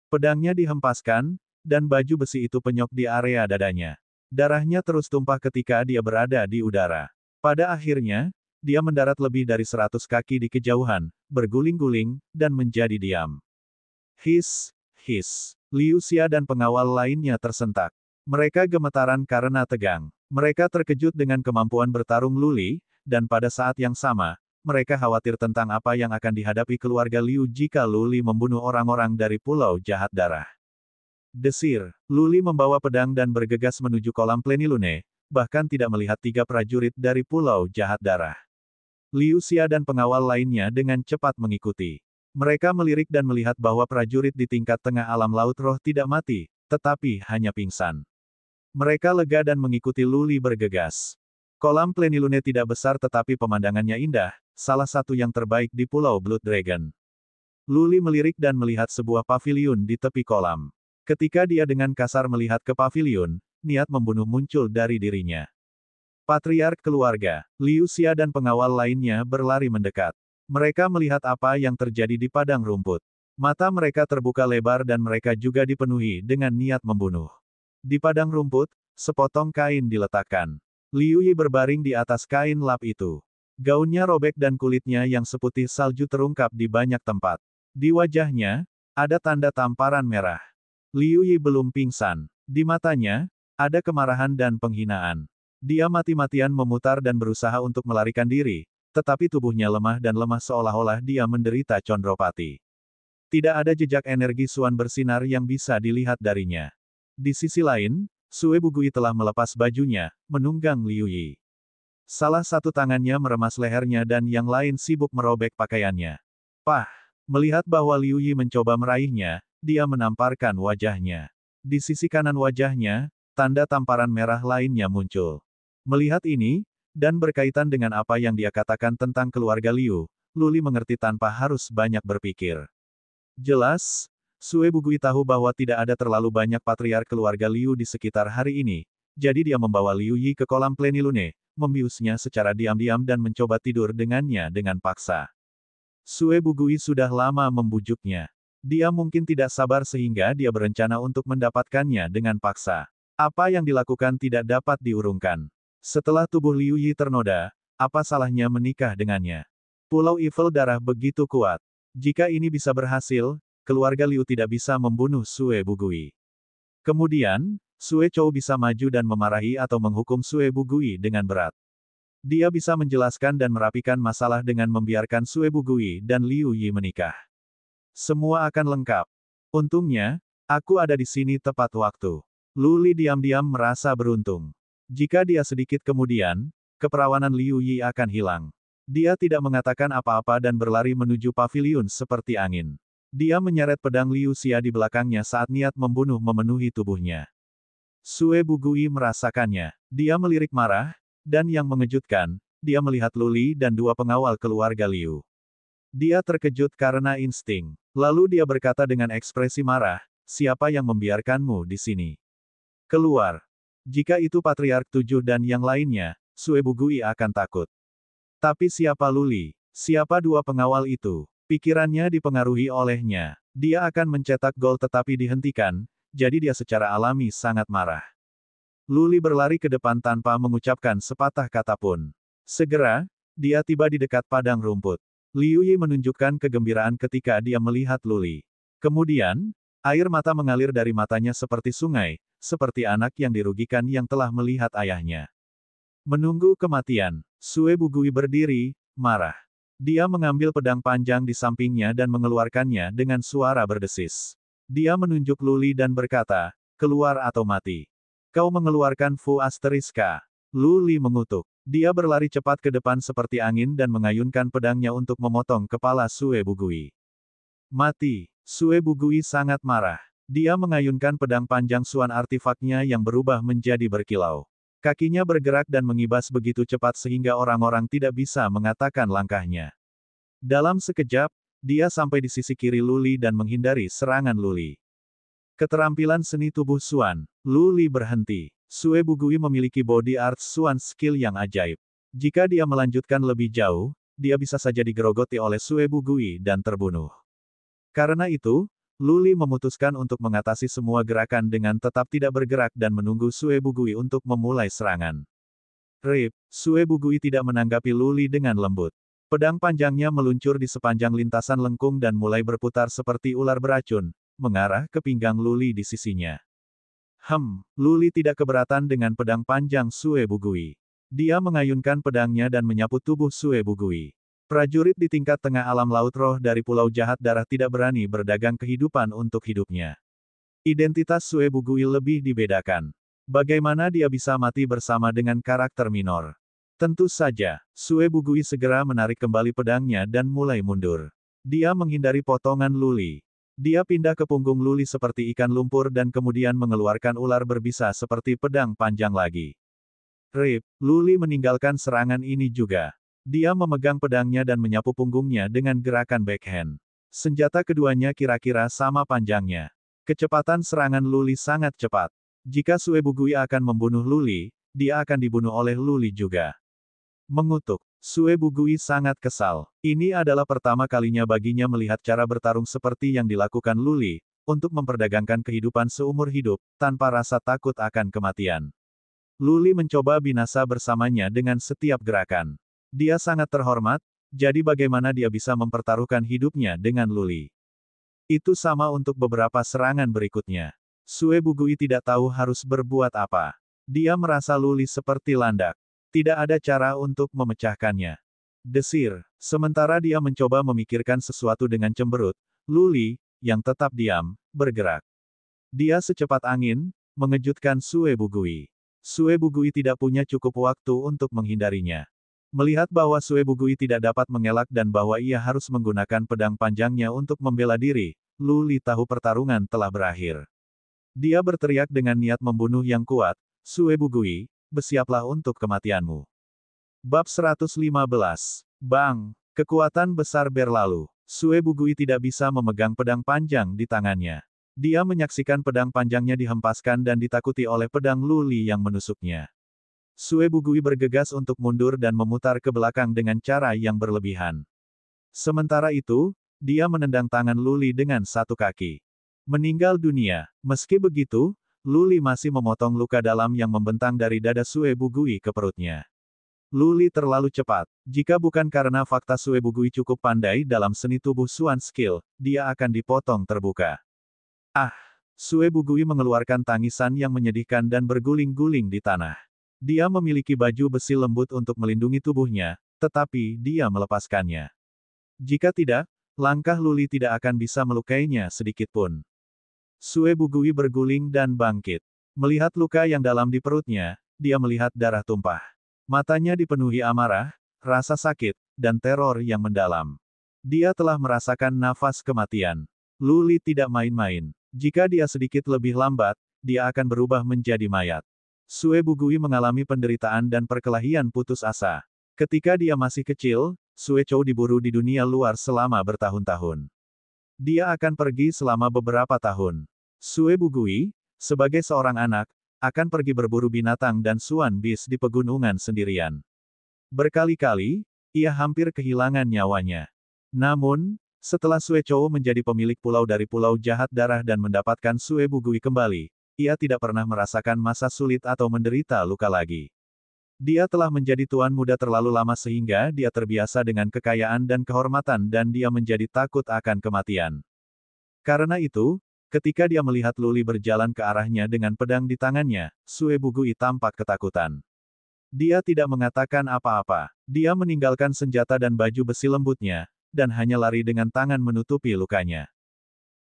Pedangnya dihempaskan, dan baju besi itu penyok di area dadanya. Darahnya terus tumpah ketika dia berada di udara. Pada akhirnya, dia mendarat lebih dari 100 kaki di kejauhan, berguling-guling, dan menjadi diam. His. Liu Xia dan pengawal lainnya tersentak. Mereka gemetaran karena tegang. Mereka terkejut dengan kemampuan bertarung Luli, dan pada saat yang sama, mereka khawatir tentang apa yang akan dihadapi keluarga Liu jika Luli membunuh orang-orang dari Pulau Jahat Darah. Desir, Luli membawa pedang dan bergegas menuju kolam Plenilune, bahkan tidak melihat tiga prajurit dari Pulau Jahat Darah. Liu Xia dan pengawal lainnya dengan cepat mengikuti. Mereka melirik dan melihat bahwa prajurit di tingkat tengah alam laut roh tidak mati, tetapi hanya pingsan. Mereka lega dan mengikuti Luli bergegas. Kolam Plenilune tidak besar tetapi pemandangannya indah, salah satu yang terbaik di Pulau Blood Dragon. Luli melirik dan melihat sebuah paviliun di tepi kolam. Ketika dia dengan kasar melihat ke paviliun, niat membunuh muncul dari dirinya. Patriark keluarga, Liu Xia dan pengawal lainnya berlari mendekat. Mereka melihat apa yang terjadi di padang rumput. Mata mereka terbuka lebar dan mereka juga dipenuhi dengan niat membunuh. Di padang rumput, sepotong kain diletakkan. Liu Yi berbaring di atas kain lap itu. Gaunnya robek dan kulitnya yang seputih salju terungkap di banyak tempat. Di wajahnya, ada tanda tamparan merah. Liu Yi belum pingsan. Di matanya, ada kemarahan dan penghinaan. Dia mati-matian memutar dan berusaha untuk melarikan diri, tetapi tubuhnya lemah dan lemah seolah-olah dia menderita condropati. Tidak ada jejak energi suan bersinar yang bisa dilihat darinya. Di sisi lain, Sue Bugui telah melepas bajunya, menunggang Liu Yi. Salah satu tangannya meremas lehernya dan yang lain sibuk merobek pakaiannya. Pah! Melihat bahwa Liu Yi mencoba meraihnya, dia menamparkan wajahnya. Di sisi kanan wajahnya, tanda tamparan merah lainnya muncul. Melihat ini, dan berkaitan dengan apa yang dia katakan tentang keluarga Liu, Luli mengerti tanpa harus banyak berpikir. Jelas, Sue Bugui tahu bahwa tidak ada terlalu banyak patriark keluarga Liu di sekitar hari ini, jadi dia membawa Liu Yi ke kolam plenilune, membiusnya secara diam-diam dan mencoba tidur dengannya dengan paksa. Sue Bugui sudah lama membujuknya. Dia mungkin tidak sabar sehingga dia berencana untuk mendapatkannya dengan paksa. Apa yang dilakukan tidak dapat diurungkan. Setelah tubuh Liu Yi ternoda, apa salahnya menikah dengannya? Pulau Evil Darah begitu kuat. Jika ini bisa berhasil, keluarga Liu tidak bisa membunuh Sue Bugui. Kemudian, Sue Chou bisa maju dan memarahi atau menghukum Sue Bugui dengan berat. Dia bisa menjelaskan dan merapikan masalah dengan membiarkan Sue Bugui dan Liu Yi menikah. Semua akan lengkap. Untungnya, aku ada di sini tepat waktu. Lu Li diam-diam merasa beruntung. Jika dia sedikit kemudian, keperawanan Liu Yi akan hilang. Dia tidak mengatakan apa-apa dan berlari menuju paviliun seperti angin. Dia menyeret pedang Liu Xia di belakangnya saat niat membunuh memenuhi tubuhnya. Sue Bugui merasakannya. Dia melirik marah, dan yang mengejutkan, dia melihat Lu Li dan dua pengawal keluarga Liu. Dia terkejut karena insting. Lalu dia berkata dengan ekspresi marah, siapa yang membiarkanmu di sini? Keluar. Jika itu Patriark 7 dan yang lainnya, Sue Bugui akan takut. Tapi siapa Lu Li? Siapa dua pengawal itu? Pikirannya dipengaruhi olehnya. Dia akan mencetak gol tetapi dihentikan, jadi dia secara alami sangat marah. Lu Li berlari ke depan tanpa mengucapkan sepatah kata pun. Segera, dia tiba di dekat padang rumput. Liu Yi menunjukkan kegembiraan ketika dia melihat Lu Li. Kemudian, air mata mengalir dari matanya seperti sungai, seperti anak yang dirugikan yang telah melihat ayahnya. Menunggu kematian, Sue Bugui berdiri, marah. Dia mengambil pedang panjang di sampingnya dan mengeluarkannya dengan suara berdesis. Dia menunjuk Lu Li dan berkata, keluar atau mati. Kau mengeluarkan Fu Asteriska. Lu Li mengutuk. Dia berlari cepat ke depan seperti angin dan mengayunkan pedangnya untuk memotong kepala Sue Bugui. Mati. Sue Bugui sangat marah. Dia mengayunkan pedang panjang suan artifaknya yang berubah menjadi berkilau. Kakinya bergerak dan mengibas begitu cepat sehingga orang-orang tidak bisa mengatakan langkahnya. Dalam sekejap, dia sampai di sisi kiri Lu Li dan menghindari serangan Lu Li. Keterampilan seni tubuh Suan. Lu Li berhenti. Sue Bugui memiliki body art Suan skill yang ajaib. Jika dia melanjutkan lebih jauh, dia bisa saja digerogoti oleh Sue Bugui dan terbunuh. Karena itu, Lu Li memutuskan untuk mengatasi semua gerakan dengan tetap tidak bergerak dan menunggu Sue Bugui untuk memulai serangan. Rip, Sue Bugui tidak menanggapi Lu Li dengan lembut. Pedang panjangnya meluncur di sepanjang lintasan lengkung dan mulai berputar seperti ular beracun, mengarah ke pinggang Lu Li di sisinya. Lu Li tidak keberatan dengan pedang panjang Sue Bugui. Dia mengayunkan pedangnya dan menyapu tubuh Sue Bugui. Prajurit di tingkat tengah alam laut roh dari Pulau Jahat Darah tidak berani berdagang kehidupan untuk hidupnya. Identitas Sue Bugui lebih dibedakan. Bagaimana dia bisa mati bersama dengan karakter minor? Tentu saja, Sue Bugui segera menarik kembali pedangnya dan mulai mundur. Dia menghindari potongan Lu Li. Dia pindah ke punggung Lu Li seperti ikan lumpur dan kemudian mengeluarkan ular berbisa seperti pedang panjang lagi. Rip, Lu Li meninggalkan serangan ini juga. Dia memegang pedangnya dan menyapu punggungnya dengan gerakan backhand. Senjata keduanya kira-kira sama panjangnya. Kecepatan serangan Lu Li sangat cepat. Jika Sue Bugui akan membunuh Lu Li, dia akan dibunuh oleh Lu Li juga. Mengutuk. Sue Bugui sangat kesal. Ini adalah pertama kalinya baginya melihat cara bertarung seperti yang dilakukan Lu Li, untuk memperdagangkan kehidupan seumur hidup, tanpa rasa takut akan kematian. Lu Li mencoba binasa bersamanya dengan setiap gerakan. Dia sangat terhormat, jadi bagaimana dia bisa mempertaruhkan hidupnya dengan Lu Li? Itu sama untuk beberapa serangan berikutnya. Sue Bugui tidak tahu harus berbuat apa. Dia merasa Lu Li seperti landak. Tidak ada cara untuk memecahkannya. Desir. Sementara dia mencoba memikirkan sesuatu dengan cemberut, Lu Li, yang tetap diam, bergerak. Dia secepat angin, mengejutkan Sue Bugui. Sue Bugui tidak punya cukup waktu untuk menghindarinya. Melihat bahwa Sue Bugui tidak dapat mengelak dan bahwa ia harus menggunakan pedang panjangnya untuk membela diri, Lu Li tahu pertarungan telah berakhir. Dia berteriak dengan niat membunuh yang kuat, Sue Bugui, bersiaplah untuk kematianmu. Bab 115. Bang! Kekuatan besar berlalu. Sue Bugui tidak bisa memegang pedang panjang di tangannya. Dia menyaksikan pedang panjangnya dihempaskan dan ditakuti oleh pedang Lu Li yang menusuknya. Sue Bugui bergegas untuk mundur dan memutar ke belakang dengan cara yang berlebihan. Sementara itu, dia menendang tangan Lu Li dengan satu kaki. Meninggal dunia. Meski begitu, Lu Li masih memotong luka dalam yang membentang dari dada Sue Bugui ke perutnya. Lu Li terlalu cepat. Jika bukan karena fakta Sue Bugui cukup pandai dalam seni tubuh Suan Skill, dia akan dipotong terbuka. Ah! Sue Bugui mengeluarkan tangisan yang menyedihkan dan berguling-guling di tanah. Dia memiliki baju besi lembut untuk melindungi tubuhnya, tetapi dia melepaskannya. Jika tidak, langkah Lu Li tidak akan bisa melukainya sedikit pun. Sue Bugui berguling dan bangkit. Melihat luka yang dalam di perutnya, dia melihat darah tumpah. Matanya dipenuhi amarah, rasa sakit, dan teror yang mendalam. Dia telah merasakan nafas kematian. Lu Li tidak main-main. Jika dia sedikit lebih lambat, dia akan berubah menjadi mayat. Sue Bugui mengalami penderitaan dan perkelahian putus asa. Ketika dia masih kecil, Sue Chou diburu di dunia luar selama bertahun-tahun. Dia akan pergi selama beberapa tahun. Sue Bugui, sebagai seorang anak, akan pergi berburu binatang dan Suan Bis di pegunungan sendirian. Berkali-kali, ia hampir kehilangan nyawanya. Namun, setelah Sue Chou menjadi pemilik pulau dari Pulau Jahat Darah dan mendapatkan Sue Bugui kembali, ia tidak pernah merasakan masa sulit atau menderita luka lagi. Dia telah menjadi tuan muda terlalu lama sehingga dia terbiasa dengan kekayaan dan kehormatan dan dia menjadi takut akan kematian. Karena itu, ketika dia melihat Lu Li berjalan ke arahnya dengan pedang di tangannya, Sue Bugui tampak ketakutan. Dia tidak mengatakan apa-apa. Dia meninggalkan senjata dan baju besi lembutnya, dan hanya lari dengan tangan menutupi lukanya.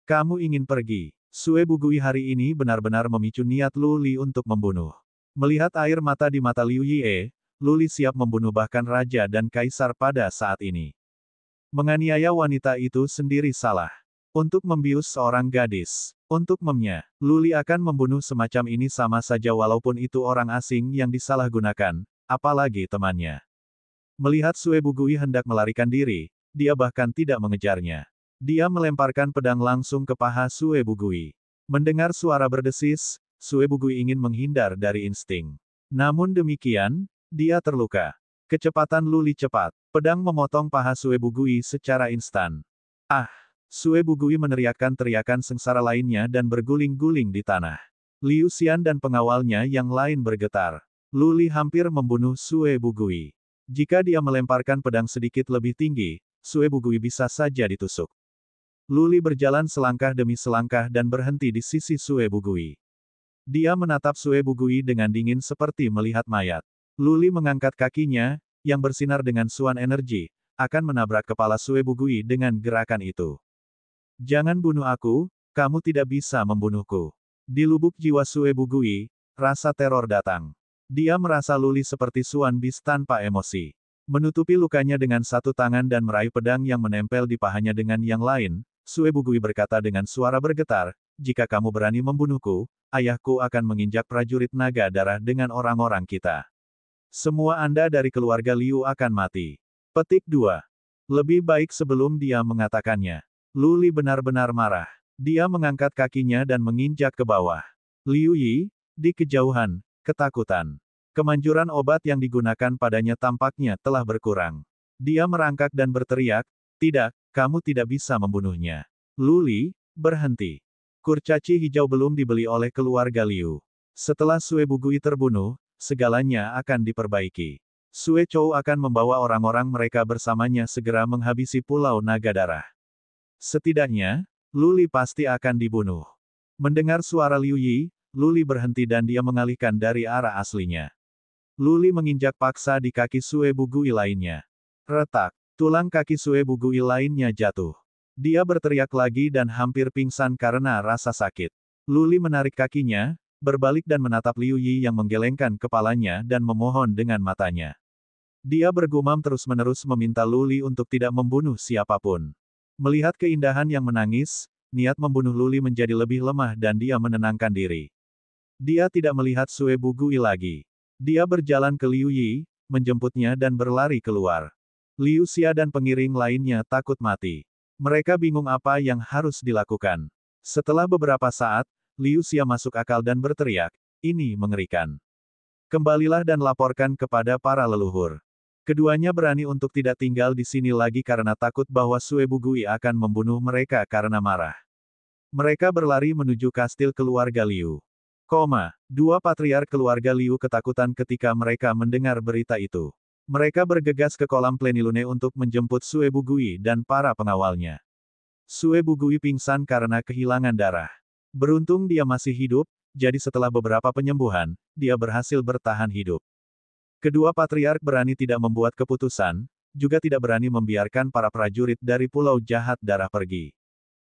Kamu ingin pergi. Sue Bugui hari ini benar-benar memicu niat Lu Li untuk membunuh. Melihat air mata di mata Liu Yie, Lu Li siap membunuh bahkan raja dan kaisar pada saat ini. Menganiaya wanita itu sendiri salah. Untuk membius seorang gadis. Untuk memnya, Lu Li akan membunuh semacam ini sama saja walaupun itu orang asing yang disalahgunakan, apalagi temannya. Melihat Sue Bugui hendak melarikan diri, dia bahkan tidak mengejarnya. Dia melemparkan pedang langsung ke paha Sue Bugui. Mendengar suara berdesis, Sue Bugui ingin menghindar dari insting. Namun demikian, dia terluka. Kecepatan Lu Li cepat. Pedang memotong paha Sue Bugui secara instan. Ah! Sue Bugui meneriakkan teriakan sengsara lainnya dan berguling-guling di tanah. Liu Xian dan pengawalnya yang lain bergetar. Lu Li hampir membunuh Sue Bugui. Jika dia melemparkan pedang sedikit lebih tinggi, Sue Bugui bisa saja ditusuk. Lu Li berjalan selangkah demi selangkah dan berhenti di sisi Sue Bugui. Dia menatap Sue Bugui dengan dingin seperti melihat mayat. Lu Li mengangkat kakinya, yang bersinar dengan Suan energi, akan menabrak kepala Sue Bugui dengan gerakan itu. Jangan bunuh aku, kamu tidak bisa membunuhku. Di lubuk jiwa Sue Bugui, rasa teror datang. Dia merasa Lu Li seperti Suan Bis tanpa emosi. Menutupi lukanya dengan satu tangan dan meraih pedang yang menempel di pahanya dengan yang lain, Sue Bugui berkata dengan suara bergetar, jika kamu berani membunuhku, ayahku akan menginjak prajurit naga darah dengan orang-orang kita. Semua Anda dari keluarga Liu akan mati. Petik 2. Lebih baik sebelum dia mengatakannya. Lu Li benar-benar marah. Dia mengangkat kakinya dan menginjak ke bawah. Liu Yi, di kejauhan, ketakutan. Kemanjuran obat yang digunakan padanya tampaknya telah berkurang. Dia merangkak dan berteriak, tidak, kamu tidak bisa membunuhnya. Lu Li, berhenti. Kurcaci hijau belum dibeli oleh keluarga Liu. Setelah Sue Bugui terbunuh, segalanya akan diperbaiki. Sue Chou akan membawa orang-orang mereka bersamanya segera menghabisi Pulau Naga Darah. Setidaknya, Lu Li pasti akan dibunuh. Mendengar suara Liu Yi, Lu Li berhenti dan dia mengalihkan dari arah aslinya. Lu Li menginjak paksa di kaki Sue Bugui lainnya. Retak, tulang kaki Sue Bugui lainnya jatuh. Dia berteriak lagi dan hampir pingsan karena rasa sakit. Lu Li menarik kakinya, berbalik dan menatap Liu Yi yang menggelengkan kepalanya dan memohon dengan matanya. Dia bergumam terus-menerus meminta Lu Li untuk tidak membunuh siapapun. Melihat keindahan yang menangis, niat membunuh Lu Li menjadi lebih lemah dan dia menenangkan diri. Dia tidak melihat Sue Bugui lagi. Dia berjalan ke Liu Yi, menjemputnya dan berlari keluar. Liu Xia dan pengiring lainnya takut mati. Mereka bingung apa yang harus dilakukan. Setelah beberapa saat, Liu Xia masuk akal dan berteriak, ini mengerikan. Kembalilah dan laporkan kepada para leluhur. Keduanya berani untuk tidak tinggal di sini lagi karena takut bahwa Sue Bugui akan membunuh mereka karena marah. Mereka berlari menuju kastil keluarga Liu. Dua patriark keluarga Liu ketakutan ketika mereka mendengar berita itu. Mereka bergegas ke kolam Plenilune untuk menjemput Sue Bugui dan para pengawalnya. Sue Bugui pingsan karena kehilangan darah. Beruntung dia masih hidup, jadi setelah beberapa penyembuhan, dia berhasil bertahan hidup. Kedua patriark berani tidak membuat keputusan, juga tidak berani membiarkan para prajurit dari Pulau Jahat Darah pergi.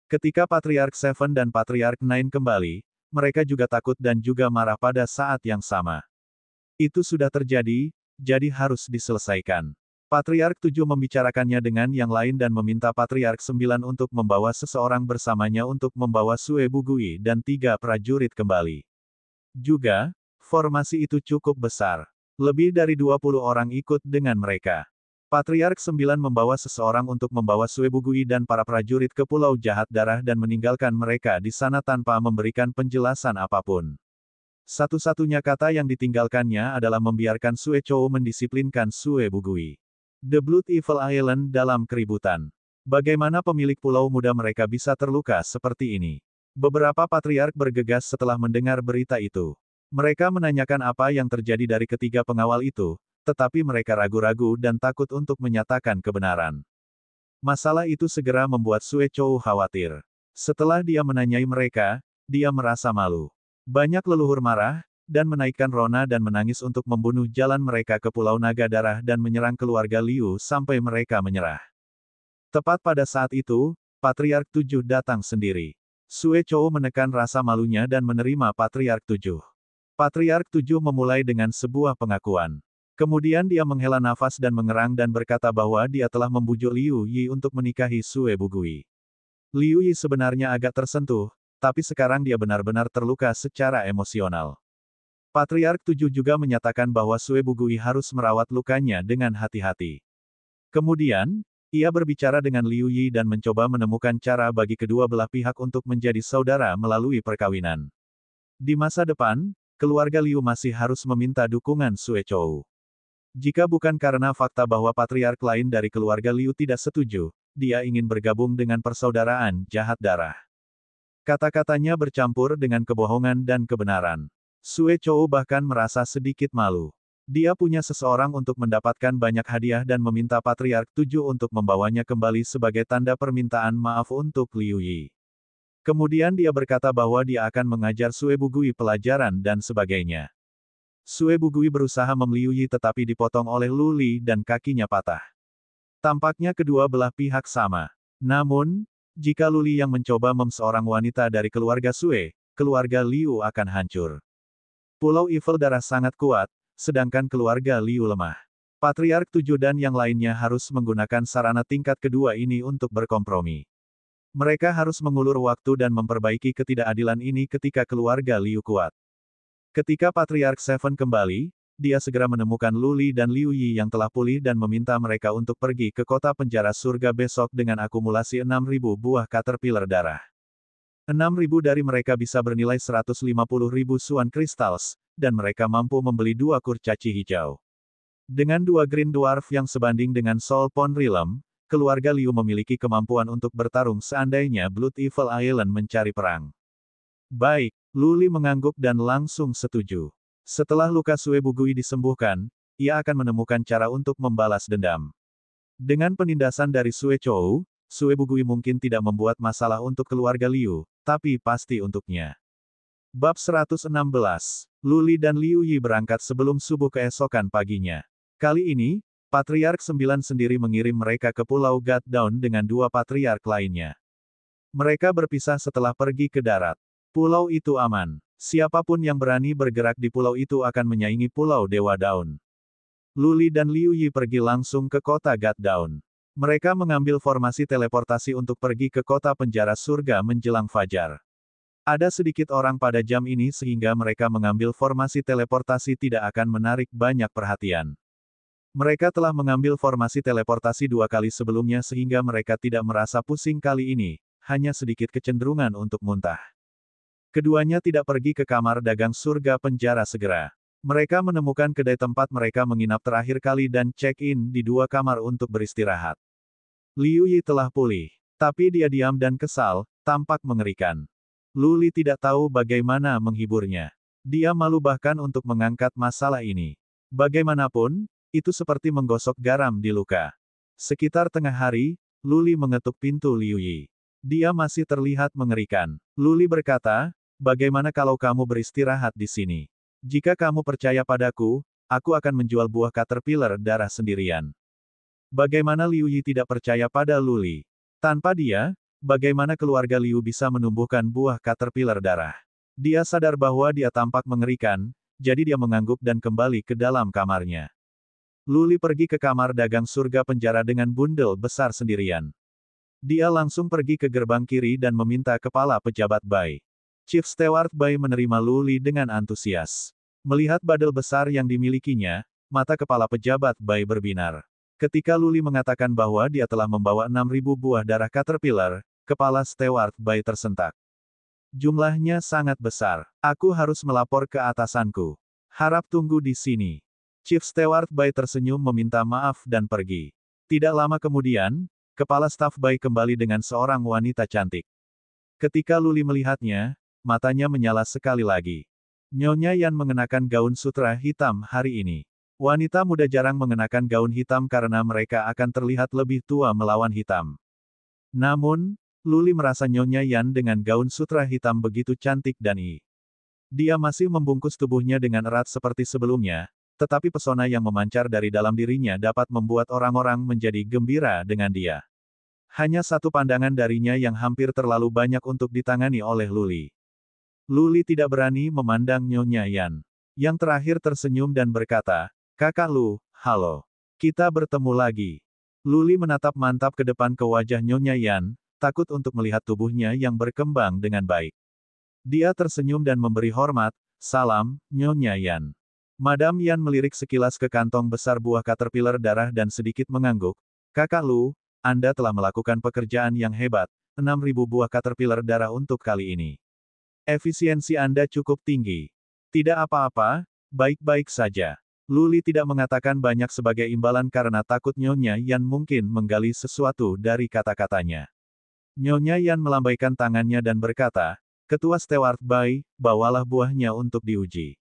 Ketika Patriark Seven dan Patriark Nine kembali, mereka juga takut dan juga marah pada saat yang sama. Itu sudah terjadi, jadi harus diselesaikan. Patriark 7 membicarakannya dengan yang lain dan meminta Patriark 9 untuk membawa seseorang bersamanya untuk membawa Sue Bugui dan 3 prajurit kembali. Juga, formasi itu cukup besar. Lebih dari 20 orang ikut dengan mereka. Patriark 9 membawa seseorang untuk membawa Sue Bugui dan para prajurit ke Pulau Jahat Darah dan meninggalkan mereka di sana tanpa memberikan penjelasan apapun. Satu-satunya kata yang ditinggalkannya adalah membiarkan Sue Chou mendisiplinkan Sue Bugui. The Blood Evil Island dalam keributan. Bagaimana pemilik pulau muda mereka bisa terluka seperti ini? Beberapa patriark bergegas setelah mendengar berita itu. Mereka menanyakan apa yang terjadi dari ketiga pengawal itu, tetapi mereka ragu-ragu dan takut untuk menyatakan kebenaran. Masalah itu segera membuat Sue Chou khawatir. Setelah dia menanyai mereka, dia merasa malu. Banyak leluhur marah, dan menaikkan rona dan menangis untuk membunuh jalan mereka ke Pulau Naga Darah dan menyerang keluarga Liu sampai mereka menyerah. Tepat pada saat itu, Patriark 7 datang sendiri. Sue Chou menekan rasa malunya dan menerima Patriark 7. Patriark 7 memulai dengan sebuah pengakuan. Kemudian dia menghela nafas dan mengerang dan berkata bahwa dia telah membujuk Liu Yi untuk menikahi Sue Bugui. Liu Yi sebenarnya agak tersentuh, tapi sekarang dia benar-benar terluka secara emosional. Patriark 7 juga menyatakan bahwa Sue Bugui harus merawat lukanya dengan hati-hati. Kemudian, ia berbicara dengan Liu Yi dan mencoba menemukan cara bagi kedua belah pihak untuk menjadi saudara melalui perkawinan. Di masa depan, keluarga Liu masih harus meminta dukungan Sue Chou. Jika bukan karena fakta bahwa patriark lain dari keluarga Liu tidak setuju, dia ingin bergabung dengan persaudaraan Jahat Darah. Kata-katanya bercampur dengan kebohongan dan kebenaran. Sue Chou bahkan merasa sedikit malu. Dia punya seseorang untuk mendapatkan banyak hadiah dan meminta Patriark 7 untuk membawanya kembali sebagai tanda permintaan maaf untuk Liu Yi. Kemudian dia berkata bahwa dia akan mengajar Sue Bugui pelajaran dan sebagainya. Sue Bugui berusaha memeliu Yi tetapi dipotong oleh Lu Li dan kakinya patah. Tampaknya kedua belah pihak sama. Namun, jika Lu Li yang mencoba seorang wanita dari keluarga Sue, keluarga Liu akan hancur. Pulau Evil Darah sangat kuat, sedangkan keluarga Liu lemah. Patriark 7 dan yang lainnya harus menggunakan sarana tingkat kedua ini untuk berkompromi. Mereka harus mengulur waktu dan memperbaiki ketidakadilan ini ketika keluarga Liu kuat. Ketika Patriark Seven kembali, dia segera menemukan Lu Li dan Liu Yi yang telah pulih dan meminta mereka untuk pergi ke kota penjara surga besok dengan akumulasi 6.000 buah caterpillar darah. 6.000 dari mereka bisa bernilai 150.000 Suan Crystals, dan mereka mampu membeli 2 kurcaci hijau. Dengan 2 Green Dwarf yang sebanding dengan Soul Pond Realm, keluarga Liu memiliki kemampuan untuk bertarung seandainya Blood Evil Island mencari perang. Baik, Lu Li mengangguk dan langsung setuju. Setelah luka Sue Bugui disembuhkan, ia akan menemukan cara untuk membalas dendam. Dengan penindasan dari Sue Chou, Sue Bugui mungkin tidak membuat masalah untuk keluarga Liu, tapi pasti untuknya. Bab 116. Lu Li dan Liu Yi berangkat sebelum subuh keesokan paginya. Kali ini, Patriark 9 sendiri mengirim mereka ke Pulau God Down dengan 2 patriark lainnya. Mereka berpisah setelah pergi ke darat. Pulau itu aman. Siapapun yang berani bergerak di pulau itu akan menyaingi Pulau Dewa Daun. Lu Li dan Liu Yi pergi langsung ke kota God Down. Mereka mengambil formasi teleportasi untuk pergi ke kota penjara surga menjelang fajar. Ada sedikit orang pada jam ini sehingga mereka mengambil formasi teleportasi tidak akan menarik banyak perhatian. Mereka telah mengambil formasi teleportasi 2 kali sebelumnya sehingga mereka tidak merasa pusing kali ini, hanya sedikit kecenderungan untuk muntah. Keduanya tidak pergi ke kamar dagang surga penjara segera. Mereka menemukan kedai tempat mereka menginap terakhir kali dan check-in di 2 kamar untuk beristirahat. Liu Yi telah pulih, tapi dia diam dan kesal, tampak mengerikan. Lu Li tidak tahu bagaimana menghiburnya. Dia malu bahkan untuk mengangkat masalah ini. Bagaimanapun, itu seperti menggosok garam di luka. Sekitar tengah hari, Lu Li mengetuk pintu Liu Yi. Dia masih terlihat mengerikan. Lu Li berkata, "Bagaimana kalau kamu beristirahat di sini? Jika kamu percaya padaku, aku akan menjual buah caterpillar darah sendirian." Bagaimana Liu Yi tidak percaya pada Lu Li? Tanpa dia, bagaimana keluarga Liu bisa menumbuhkan buah caterpillar darah? Dia sadar bahwa dia tampak mengerikan, jadi dia mengangguk dan kembali ke dalam kamarnya. Lu Li pergi ke kamar dagang surga penjara dengan bundel besar sendirian. Dia langsung pergi ke gerbang kiri dan meminta kepala pejabat Bai. Chief Steward Bai menerima Lu Li dengan antusias. Melihat badel besar yang dimilikinya, mata kepala pejabat Bai berbinar. Ketika Lu Li mengatakan bahwa dia telah membawa 6.000 buah darah caterpillar, kepala Steward Bai tersentak. Jumlahnya sangat besar. Aku harus melapor ke atasanku. Harap tunggu di sini. Chief Steward Bai tersenyum meminta maaf dan pergi. Tidak lama kemudian, kepala staf Bai kembali dengan seorang wanita cantik. Ketika Lu Li melihatnya, matanya menyala sekali lagi. Nyonya Yan mengenakan gaun sutra hitam hari ini. Wanita muda jarang mengenakan gaun hitam karena mereka akan terlihat lebih tua melawan hitam. Namun, Lu Li merasa Nyonya Yan dengan gaun sutra hitam begitu cantik dan dia masih membungkus tubuhnya dengan erat seperti sebelumnya, tetapi pesona yang memancar dari dalam dirinya dapat membuat orang-orang menjadi gembira dengan dia. Hanya satu pandangan darinya yang hampir terlalu banyak untuk ditangani oleh Lu Li. Lu Li tidak berani memandang Nyonya Yan. Yang terakhir tersenyum dan berkata, "Kakak Lu, halo. Kita bertemu lagi." Lu Li menatap mantap ke depan ke wajah Nyonya Yan, takut untuk melihat tubuhnya yang berkembang dengan baik. Dia tersenyum dan memberi hormat, "Salam, Nyonya Yan." Madam Yan melirik sekilas ke kantong besar buah caterpillar darah dan sedikit mengangguk, "Kakak Lu, Anda telah melakukan pekerjaan yang hebat, 6.000 buah caterpillar darah untuk kali ini. Efisiensi Anda cukup tinggi." "Tidak apa-apa, baik-baik saja." Lu Li tidak mengatakan banyak sebagai imbalan karena takut Nyonya Yan mungkin menggali sesuatu dari kata-katanya. Nyonya Yan melambaikan tangannya dan berkata, "Ketua Steward Bai, bawalah buahnya untuk diuji.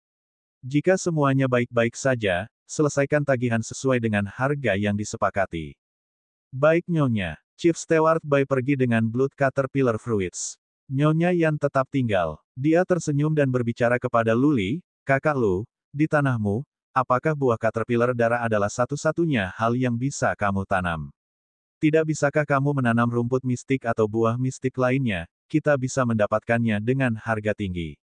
Jika semuanya baik-baik saja, selesaikan tagihan sesuai dengan harga yang disepakati." "Baik Nyonya." Chief Steward Bai pergi dengan Blood Caterpillar Fruits. Nyonya Yan tetap tinggal. Dia tersenyum dan berbicara kepada Lu Li, "Kakak Lu, di tanahmu, apakah buah caterpillar darah adalah satu-satunya hal yang bisa kamu tanam? Tidak bisakah kamu menanam rumput mistik atau buah mistik lainnya, kita bisa mendapatkannya dengan harga tinggi."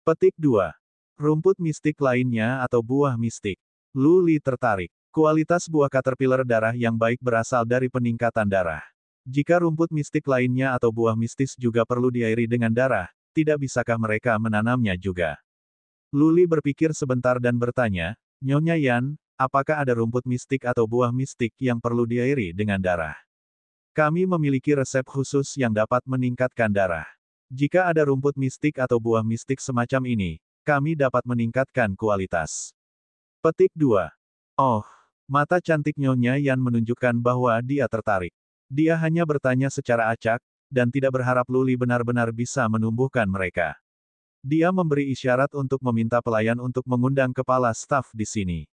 Petik 2. Rumput mistik lainnya atau buah mistik. Lu Li tertarik. Kualitas buah caterpillar darah yang baik berasal dari peningkatan darah. Jika rumput mistik lainnya atau buah mistis juga perlu diairi dengan darah, tidak bisakah mereka menanamnya juga? Lu Li berpikir sebentar dan bertanya, "Nyonya Yan, apakah ada rumput mistik atau buah mistik yang perlu diairi dengan darah? Kami memiliki resep khusus yang dapat meningkatkan darah. Jika ada rumput mistik atau buah mistik semacam ini, kami dapat meningkatkan kualitas." Petik 2. Oh, mata cantik Nyonya Yan menunjukkan bahwa dia tertarik. Dia hanya bertanya secara acak, dan tidak berharap Lu Li benar-benar bisa menumbuhkan mereka. Dia memberi isyarat untuk meminta pelayan untuk mengundang kepala staf di sini.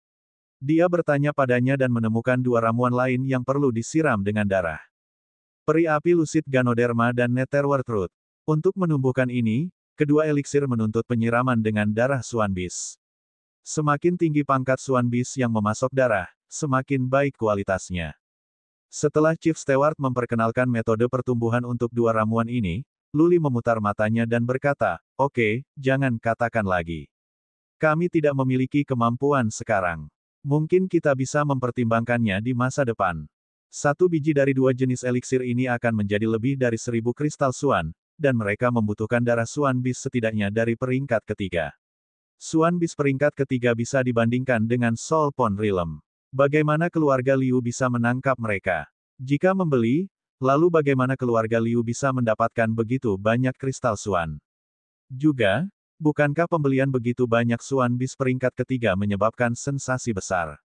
Dia bertanya padanya dan menemukan 2 ramuan lain yang perlu disiram dengan darah. Peri api Lucid Ganoderma dan Netherworld Root. Untuk menumbuhkan ini, kedua eliksir menuntut penyiraman dengan darah Swan Beast. Semakin tinggi pangkat Swan Beast yang memasok darah, semakin baik kualitasnya. Setelah Chief Steward memperkenalkan metode pertumbuhan untuk 2 ramuan ini, Lu Li memutar matanya dan berkata, "Oke, jangan katakan lagi. Kami tidak memiliki kemampuan sekarang. Mungkin kita bisa mempertimbangkannya di masa depan." 1 biji dari 2 jenis eliksir ini akan menjadi lebih dari 1.000 kristal Swan, dan mereka membutuhkan darah Swan Beast setidaknya dari peringkat ketiga. Swan Beast peringkat ketiga bisa dibandingkan dengan Soul Pond Realm. Bagaimana keluarga Liu bisa menangkap mereka? Jika membeli, Lalu bagaimana keluarga Liu bisa mendapatkan begitu banyak kristal Suan? Juga, bukankah pembelian begitu banyak Suan bis peringkat ketiga menyebabkan sensasi besar?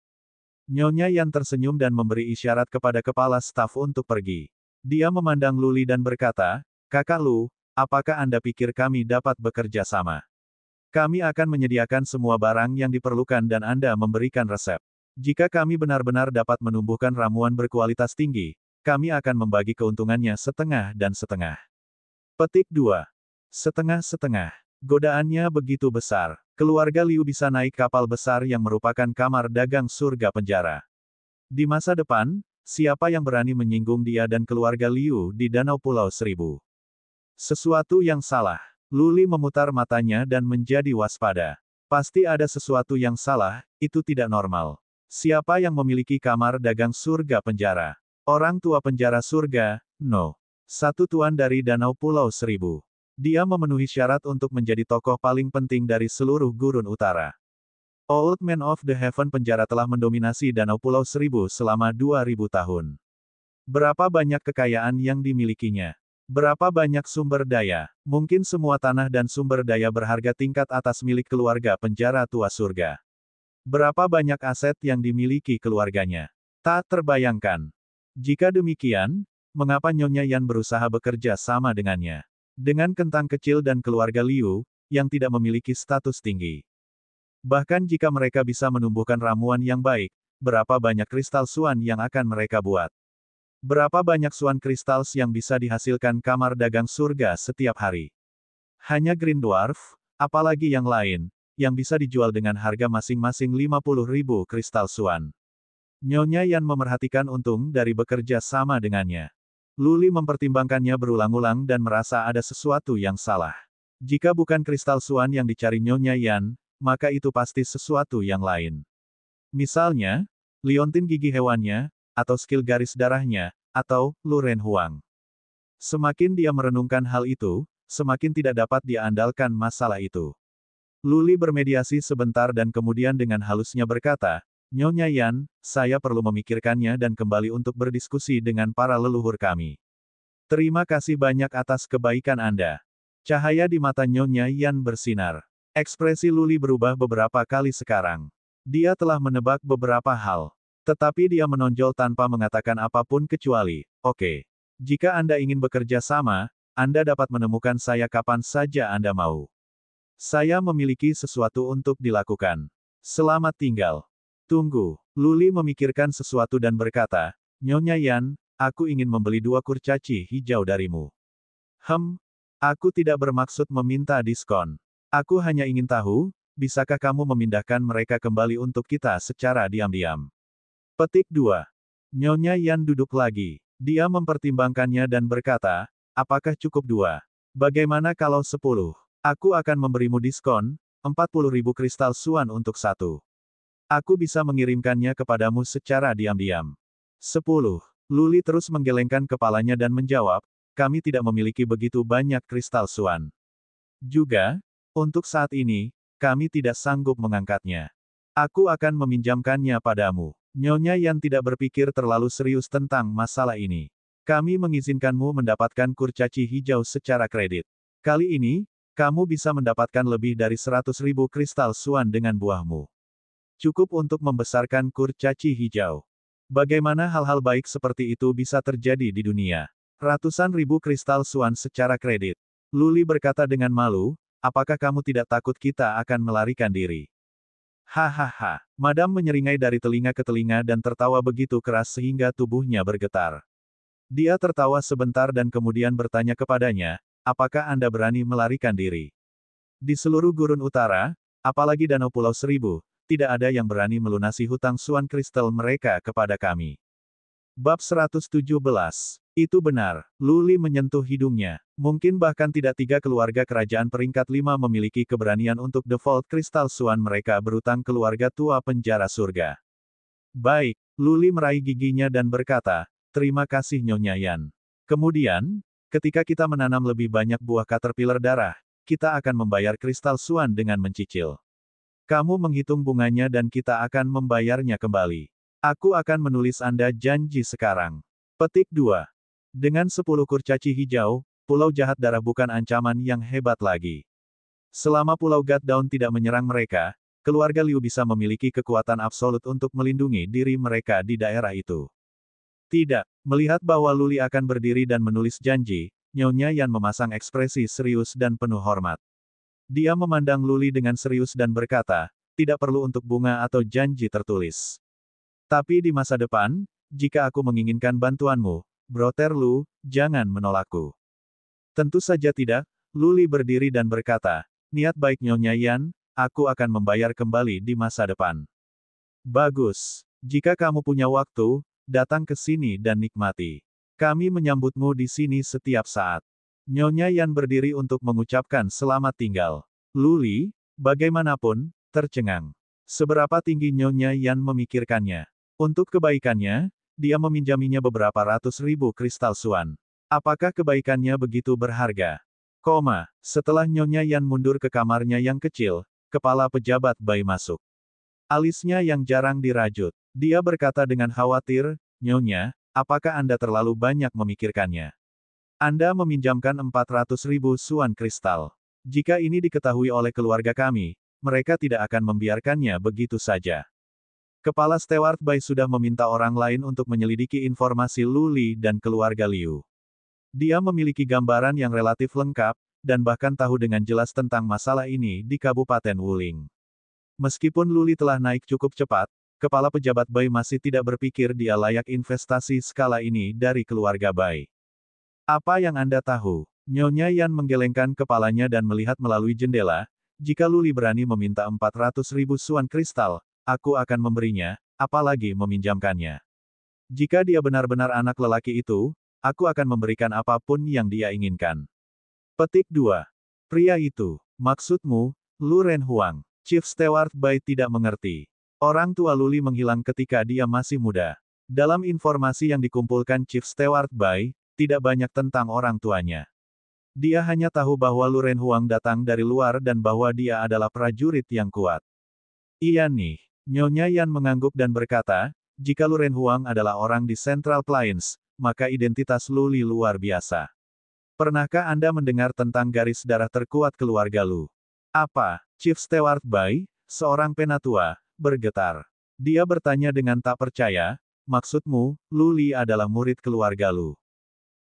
Nyonya Yan tersenyum dan memberi isyarat kepada kepala staf untuk pergi. Dia memandang Luli dan berkata, Kakak Lu, apakah Anda pikir kami dapat bekerja sama? Kami akan menyediakan semua barang yang diperlukan dan Anda memberikan resep. Jika kami benar-benar dapat menumbuhkan ramuan berkualitas tinggi, kami akan membagi keuntungannya setengah dan setengah. Petik 2. Setengah-setengah. Godaannya begitu besar. Keluarga Liu bisa naik kapal besar yang merupakan kamar dagang surga penjara. Di masa depan, siapa yang berani menyinggung dia dan keluarga Liu di Danau Pulau Seribu? Sesuatu yang salah. Luli memutar matanya dan menjadi waspada. Pasti ada sesuatu yang salah, itu tidak normal. Siapa yang memiliki kamar dagang surga penjara? Orang tua penjara surga, no. Satu tuan dari Danau Pulau Seribu. Dia memenuhi syarat untuk menjadi tokoh paling penting dari seluruh gurun utara. Old Man of the Heaven penjara telah mendominasi Danau Pulau Seribu selama 2000 tahun. Berapa banyak kekayaan yang dimilikinya? Berapa banyak sumber daya? Mungkin semua tanah dan sumber daya berharga tingkat atas milik keluarga penjara tua surga. Berapa banyak aset yang dimiliki keluarganya? Tak terbayangkan. Jika demikian, mengapa Nyonya Yan berusaha bekerja sama dengannya? Dengan kentang kecil dan keluarga Liu, yang tidak memiliki status tinggi. Bahkan jika mereka bisa menumbuhkan ramuan yang baik, berapa banyak kristal Suan yang akan mereka buat? Berapa banyak Suan Crystals yang bisa dihasilkan kamar dagang surga setiap hari? Hanya Green Dwarf, apalagi yang lain, yang bisa dijual dengan harga masing-masing 50.000 kristal Suan. Nyonya Yan memerhatikan untung dari bekerja sama dengannya. Luli mempertimbangkannya berulang-ulang dan merasa ada sesuatu yang salah. Jika bukan kristal Suan yang dicari Nyonya Yan, maka itu pasti sesuatu yang lain. Misalnya, liontin gigi hewannya, atau skill garis darahnya, atau Luren Huang. Semakin dia merenungkan hal itu, semakin tidak dapat dia andalkan masalah itu. Luli bermediasi sebentar dan kemudian dengan halusnya berkata, Nyonya Yan, saya perlu memikirkannya dan kembali untuk berdiskusi dengan para leluhur kami. Terima kasih banyak atas kebaikan Anda. Cahaya di mata Nyonya Yan bersinar. Ekspresi Luli berubah beberapa kali sekarang. Dia telah menebak beberapa hal. Tetapi dia menonjol tanpa mengatakan apapun kecuali, oke. Jika Anda ingin bekerja sama, Anda dapat menemukan saya kapan saja Anda mau. Saya memiliki sesuatu untuk dilakukan. Selamat tinggal. Tunggu, Luli memikirkan sesuatu dan berkata, Nyonya Yan, aku ingin membeli 2 kurcaci hijau darimu. Aku tidak bermaksud meminta diskon. Aku hanya ingin tahu, bisakah kamu memindahkan mereka kembali untuk kita secara diam-diam? Petik 2. Nyonya Yan duduk lagi. Dia mempertimbangkannya dan berkata, apakah cukup 2? Bagaimana kalau 10? Aku akan memberimu diskon, 40.000 kristal Suan untuk 1. Aku bisa mengirimkannya kepadamu secara diam-diam. 10. Luli terus menggelengkan kepalanya dan menjawab, kami tidak memiliki begitu banyak kristal Suan. Juga, untuk saat ini, kami tidak sanggup mengangkatnya. Aku akan meminjamkannya padamu. Nyonya Yan tidak berpikir terlalu serius tentang masalah ini. Kami mengizinkanmu mendapatkan kurcaci hijau secara kredit. Kali ini, kamu bisa mendapatkan lebih dari 100.000 kristal Suan dengan buahmu. Cukup untuk membesarkan kurcaci hijau. Bagaimana hal-hal baik seperti itu bisa terjadi di dunia? Ratusan ribu kristal Suan secara kredit. Luli berkata dengan malu, apakah kamu tidak takut kita akan melarikan diri? Hahaha. Madam menyeringai dari telinga ke telinga dan tertawa begitu keras sehingga tubuhnya bergetar. Dia tertawa sebentar dan kemudian bertanya kepadanya, apakah Anda berani melarikan diri? Di seluruh gurun utara, apalagi Danau Pulau Seribu, tidak ada yang berani melunasi hutang Suan Kristal mereka kepada kami. Bab 117. Itu benar. Luli menyentuh hidungnya. Mungkin bahkan tidak 3 keluarga kerajaan peringkat 5 memiliki keberanian untuk default kristal Suan mereka berutang keluarga tua penjara surga. Baik, Luli meraih giginya dan berkata, terima kasih Nyonya Yan. Kemudian, ketika kita menanam lebih banyak buah caterpillar darah, kita akan membayar kristal Suan dengan mencicil. Kamu menghitung bunganya dan kita akan membayarnya kembali. Aku akan menulis Anda janji sekarang. Petik 2. Dengan 10 kurcaci hijau, Pulau Jahat Darah bukan ancaman yang hebat lagi. Selama Pulau God Down tidak menyerang mereka, keluarga Liu bisa memiliki kekuatan absolut untuk melindungi diri mereka di daerah itu. Tidak, melihat bahwa Luli akan berdiri dan menulis janji, Nyonya Yan memasang ekspresi serius dan penuh hormat. Dia memandang Luli dengan serius dan berkata, tidak perlu untuk bunga atau janji tertulis. Tapi di masa depan, jika aku menginginkan bantuanmu, Brother Lu, jangan menolakku. Tentu saja tidak, Luli berdiri dan berkata, niat baik Nyonya Yan, aku akan membayar kembali di masa depan. Bagus. Jika kamu punya waktu, datang ke sini dan nikmati. Kami menyambutmu di sini setiap saat. Nyonya Yan berdiri untuk mengucapkan selamat tinggal. Luli, bagaimanapun, tercengang. Seberapa tinggi Nyonya Yan memikirkannya. Untuk kebaikannya, dia meminjaminya beberapa ratus ribu kristal suan. Apakah kebaikannya begitu berharga? Setelah Nyonya Yan mundur ke kamarnya yang kecil, kepala pejabat Bai masuk. Alisnya yang jarang dirajut. Dia berkata dengan khawatir, Nyonya, apakah Anda terlalu banyak memikirkannya? Anda meminjamkan 400 ribu suan kristal. Jika ini diketahui oleh keluarga kami, mereka tidak akan membiarkannya begitu saja. Kepala Steward Bai sudah meminta orang lain untuk menyelidiki informasi Luli dan keluarga Liu. Dia memiliki gambaran yang relatif lengkap, dan bahkan tahu dengan jelas tentang masalah ini di Kabupaten Wuling. Meskipun Luli telah naik cukup cepat, kepala pejabat Bai masih tidak berpikir dia layak investasi skala ini dari keluarga Bai. Apa yang Anda tahu? Nyonya Yan menggelengkan kepalanya dan melihat melalui jendela, jika Luli berani meminta 400 ribu suan kristal, aku akan memberinya, apalagi meminjamkannya. Jika dia benar-benar anak lelaki itu, aku akan memberikan apapun yang dia inginkan. Petik 2. Pria itu, maksudmu, Lu Ren Huang. Chief Steward Bai tidak mengerti. Orang tua Luli menghilang ketika dia masih muda. Dalam informasi yang dikumpulkan Chief Steward Bai, tidak banyak tentang orang tuanya. Dia hanya tahu bahwa Lu Ren Huang datang dari luar dan bahwa dia adalah prajurit yang kuat. Iya nih. Nyonya Yan mengangguk dan berkata, jika Lu Ren Huang adalah orang di Central Plains, maka identitas Luli luar biasa. Pernahkah Anda mendengar tentang garis darah terkuat keluarga Lu? Apa? Chief Steward Bai, seorang penatua, bergetar. Dia bertanya dengan tak percaya, maksudmu, Luli adalah murid keluarga Lu?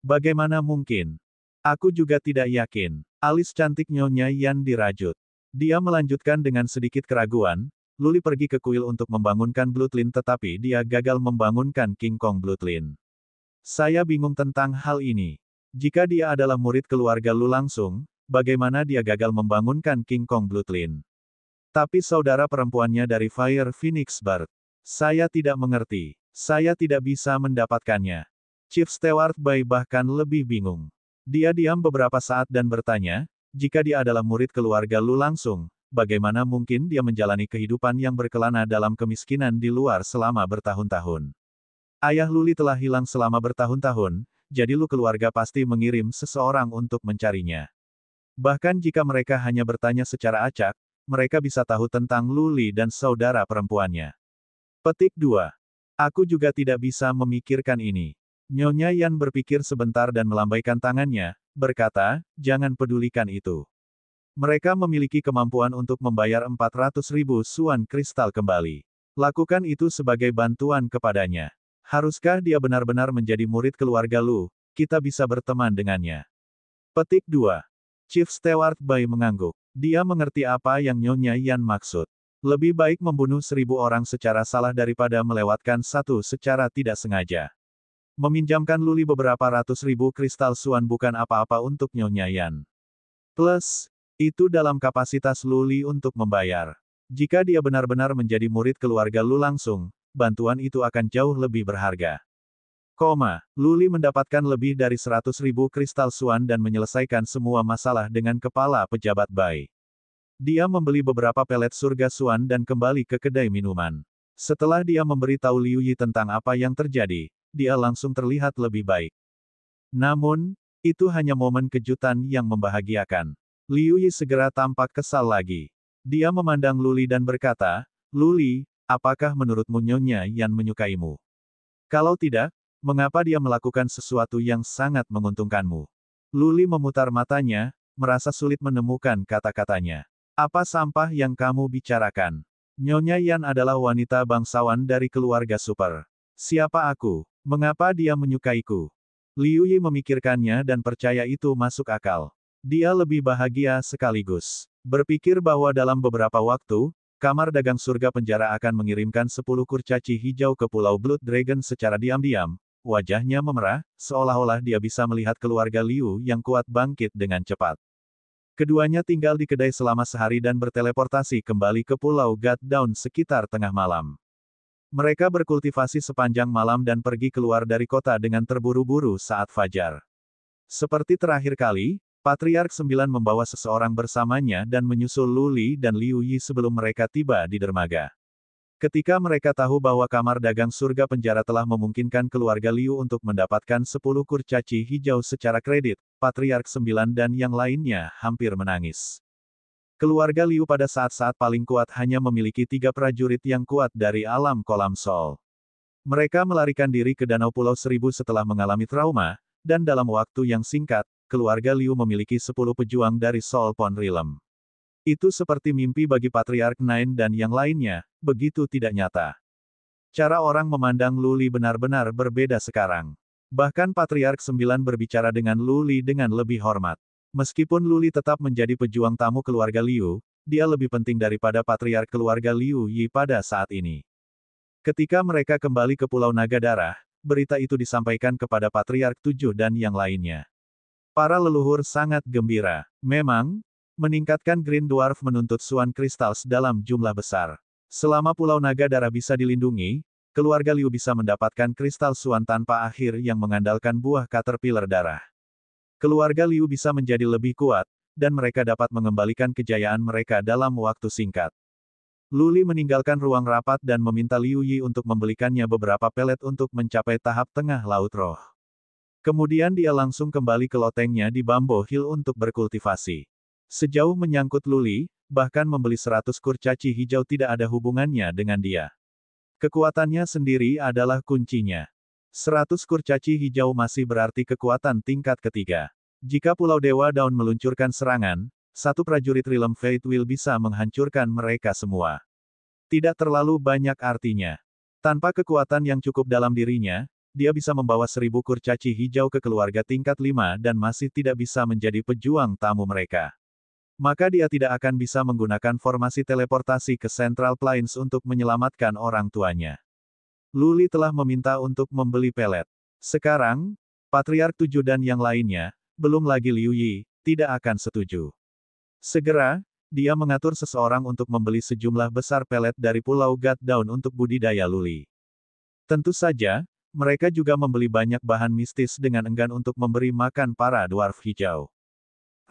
Bagaimana mungkin? Aku juga tidak yakin. Alis cantik Nyonya Yan dirajut. Dia melanjutkan dengan sedikit keraguan, Luli pergi ke kuil untuk membangunkan Bloodline tetapi dia gagal membangunkan King Kong Bloodline. Saya bingung tentang hal ini. Jika dia adalah murid keluarga Lu langsung, bagaimana dia gagal membangunkan King Kong Bloodline? Tapi saudara perempuannya dari Fire Phoenix Bird. Saya tidak mengerti. Saya tidak bisa mendapatkannya. Chief Steward Bai bahkan lebih bingung. Dia diam beberapa saat dan bertanya, jika dia adalah murid keluarga Lu langsung, bagaimana mungkin dia menjalani kehidupan yang berkelana dalam kemiskinan di luar selama bertahun-tahun? Ayah Luli telah hilang selama bertahun-tahun, jadi Lu keluarga pasti mengirim seseorang untuk mencarinya. Bahkan jika mereka hanya bertanya secara acak, mereka bisa tahu tentang Luli dan saudara perempuannya. Petik 2. Aku juga tidak bisa memikirkan ini. Nyonya Yan berpikir sebentar dan melambaikan tangannya, berkata, jangan pedulikan itu. Mereka memiliki kemampuan untuk membayar 400 ribu suan kristal kembali. Lakukan itu sebagai bantuan kepadanya. Haruskah dia benar-benar menjadi murid keluarga Lu? Kita bisa berteman dengannya. Petik 2. Chief Steward Bai mengangguk. Dia mengerti apa yang Nyonya Yan maksud. Lebih baik membunuh 1000 orang secara salah daripada melewatkan satu secara tidak sengaja. Meminjamkan Luli beberapa ratus ribu kristal suan bukan apa-apa untuk Nyonya Yan. Plus, itu dalam kapasitas Luli untuk membayar. Jika dia benar-benar menjadi murid keluarga Lu langsung, bantuan itu akan jauh lebih berharga. Luli mendapatkan lebih dari 100 ribu kristal suan dan menyelesaikan semua masalah dengan kepala pejabat Bai. Dia membeli beberapa pelet surga suan dan kembali ke kedai minuman. Setelah dia memberitahu Liu Yi tentang apa yang terjadi, dia langsung terlihat lebih baik. Namun, itu hanya momen kejutan yang membahagiakan. Liu Yi segera tampak kesal lagi. Dia memandang Luli dan berkata, Luli, apakah menurutmu Nyonya Yan menyukaimu? Kalau tidak, Mengapa dia melakukan sesuatu yang sangat menguntungkanmu? Luli memutar matanya, merasa sulit menemukan kata-katanya. Apa sampah yang kamu bicarakan? Nyonya Yan adalah wanita bangsawan dari keluarga super. Siapa aku? Mengapa dia menyukaiku? Liu Yi memikirkannya dan percaya itu masuk akal. Dia lebih bahagia sekaligus berpikir bahwa dalam beberapa waktu, Kamar Dagang Surga Penjara akan mengirimkan 10 kurcaci hijau ke Pulau Blood Dragon secara diam-diam. Wajahnya memerah, seolah-olah dia bisa melihat keluarga Liu yang kuat bangkit dengan cepat. Keduanya tinggal di kedai selama sehari dan berteleportasi kembali ke Pulau God Down sekitar tengah malam. Mereka berkultivasi sepanjang malam dan pergi keluar dari kota dengan terburu-buru saat fajar. Seperti terakhir kali, Patriark 9 membawa seseorang bersamanya dan menyusul Luli dan Liu Yi sebelum mereka tiba di dermaga. Ketika mereka tahu bahwa Kamar Dagang Surga Penjara telah memungkinkan keluarga Liu untuk mendapatkan 10 kurcaci hijau secara kredit, Patriark 9 dan yang lainnya hampir menangis. Keluarga Liu pada saat-saat paling kuat hanya memiliki 3 prajurit yang kuat dari alam kolam Sol. Mereka melarikan diri ke Danau Pulau Seribu setelah mengalami trauma, dan dalam waktu yang singkat, keluarga Liu memiliki 10 pejuang dari Sol Pond Realm. Itu seperti mimpi bagi Patriark 9 dan yang lainnya, begitu tidak nyata. Cara orang memandang Luli benar-benar berbeda sekarang. Bahkan Patriark 9 berbicara dengan Luli dengan lebih hormat. Meskipun Luli tetap menjadi pejuang tamu keluarga Liu, dia lebih penting daripada Patriark keluarga Liu Yi pada saat ini. Ketika mereka kembali ke Pulau Naga Darah, berita itu disampaikan kepada Patriark 7 dan yang lainnya. Para leluhur sangat gembira. Memang, meningkatkan Green Dwarf menuntut Swan Crystals dalam jumlah besar. Selama Pulau Naga Darah bisa dilindungi, keluarga Liu bisa mendapatkan kristal Swan tanpa akhir yang mengandalkan buah Caterpillar darah. Keluarga Liu bisa menjadi lebih kuat, dan mereka dapat mengembalikan kejayaan mereka dalam waktu singkat. Luli meninggalkan ruang rapat dan meminta Liu Yi untuk membelikannya beberapa pelet untuk mencapai tahap tengah laut roh. Kemudian dia langsung kembali ke lotengnya di Bambo Hill untuk berkultivasi. Sejauh menyangkut Luli, bahkan membeli 100 kurcaci hijau tidak ada hubungannya dengan dia. Kekuatannya sendiri adalah kuncinya. 100 kurcaci hijau masih berarti kekuatan tingkat ketiga. Jika Pulau Dewa Daun meluncurkan serangan, satu prajurit Realm Fate Will bisa menghancurkan mereka semua. Tidak terlalu banyak artinya. Tanpa kekuatan yang cukup dalam dirinya, dia bisa membawa 1000 kurcaci hijau ke keluarga tingkat 5 dan masih tidak bisa menjadi pejuang tamu mereka. Maka dia tidak akan bisa menggunakan formasi teleportasi ke Central Plains untuk menyelamatkan orang tuanya. Luli telah meminta untuk membeli pelet. Sekarang, Patriark 7 dan yang lainnya, belum lagi Liu Yi, tidak akan setuju. Segera, dia mengatur seseorang untuk membeli sejumlah besar pelet dari Pulau God Down untuk budidaya Luli. Tentu saja, mereka juga membeli banyak bahan mistis dengan enggan untuk memberi makan para dwarf hijau.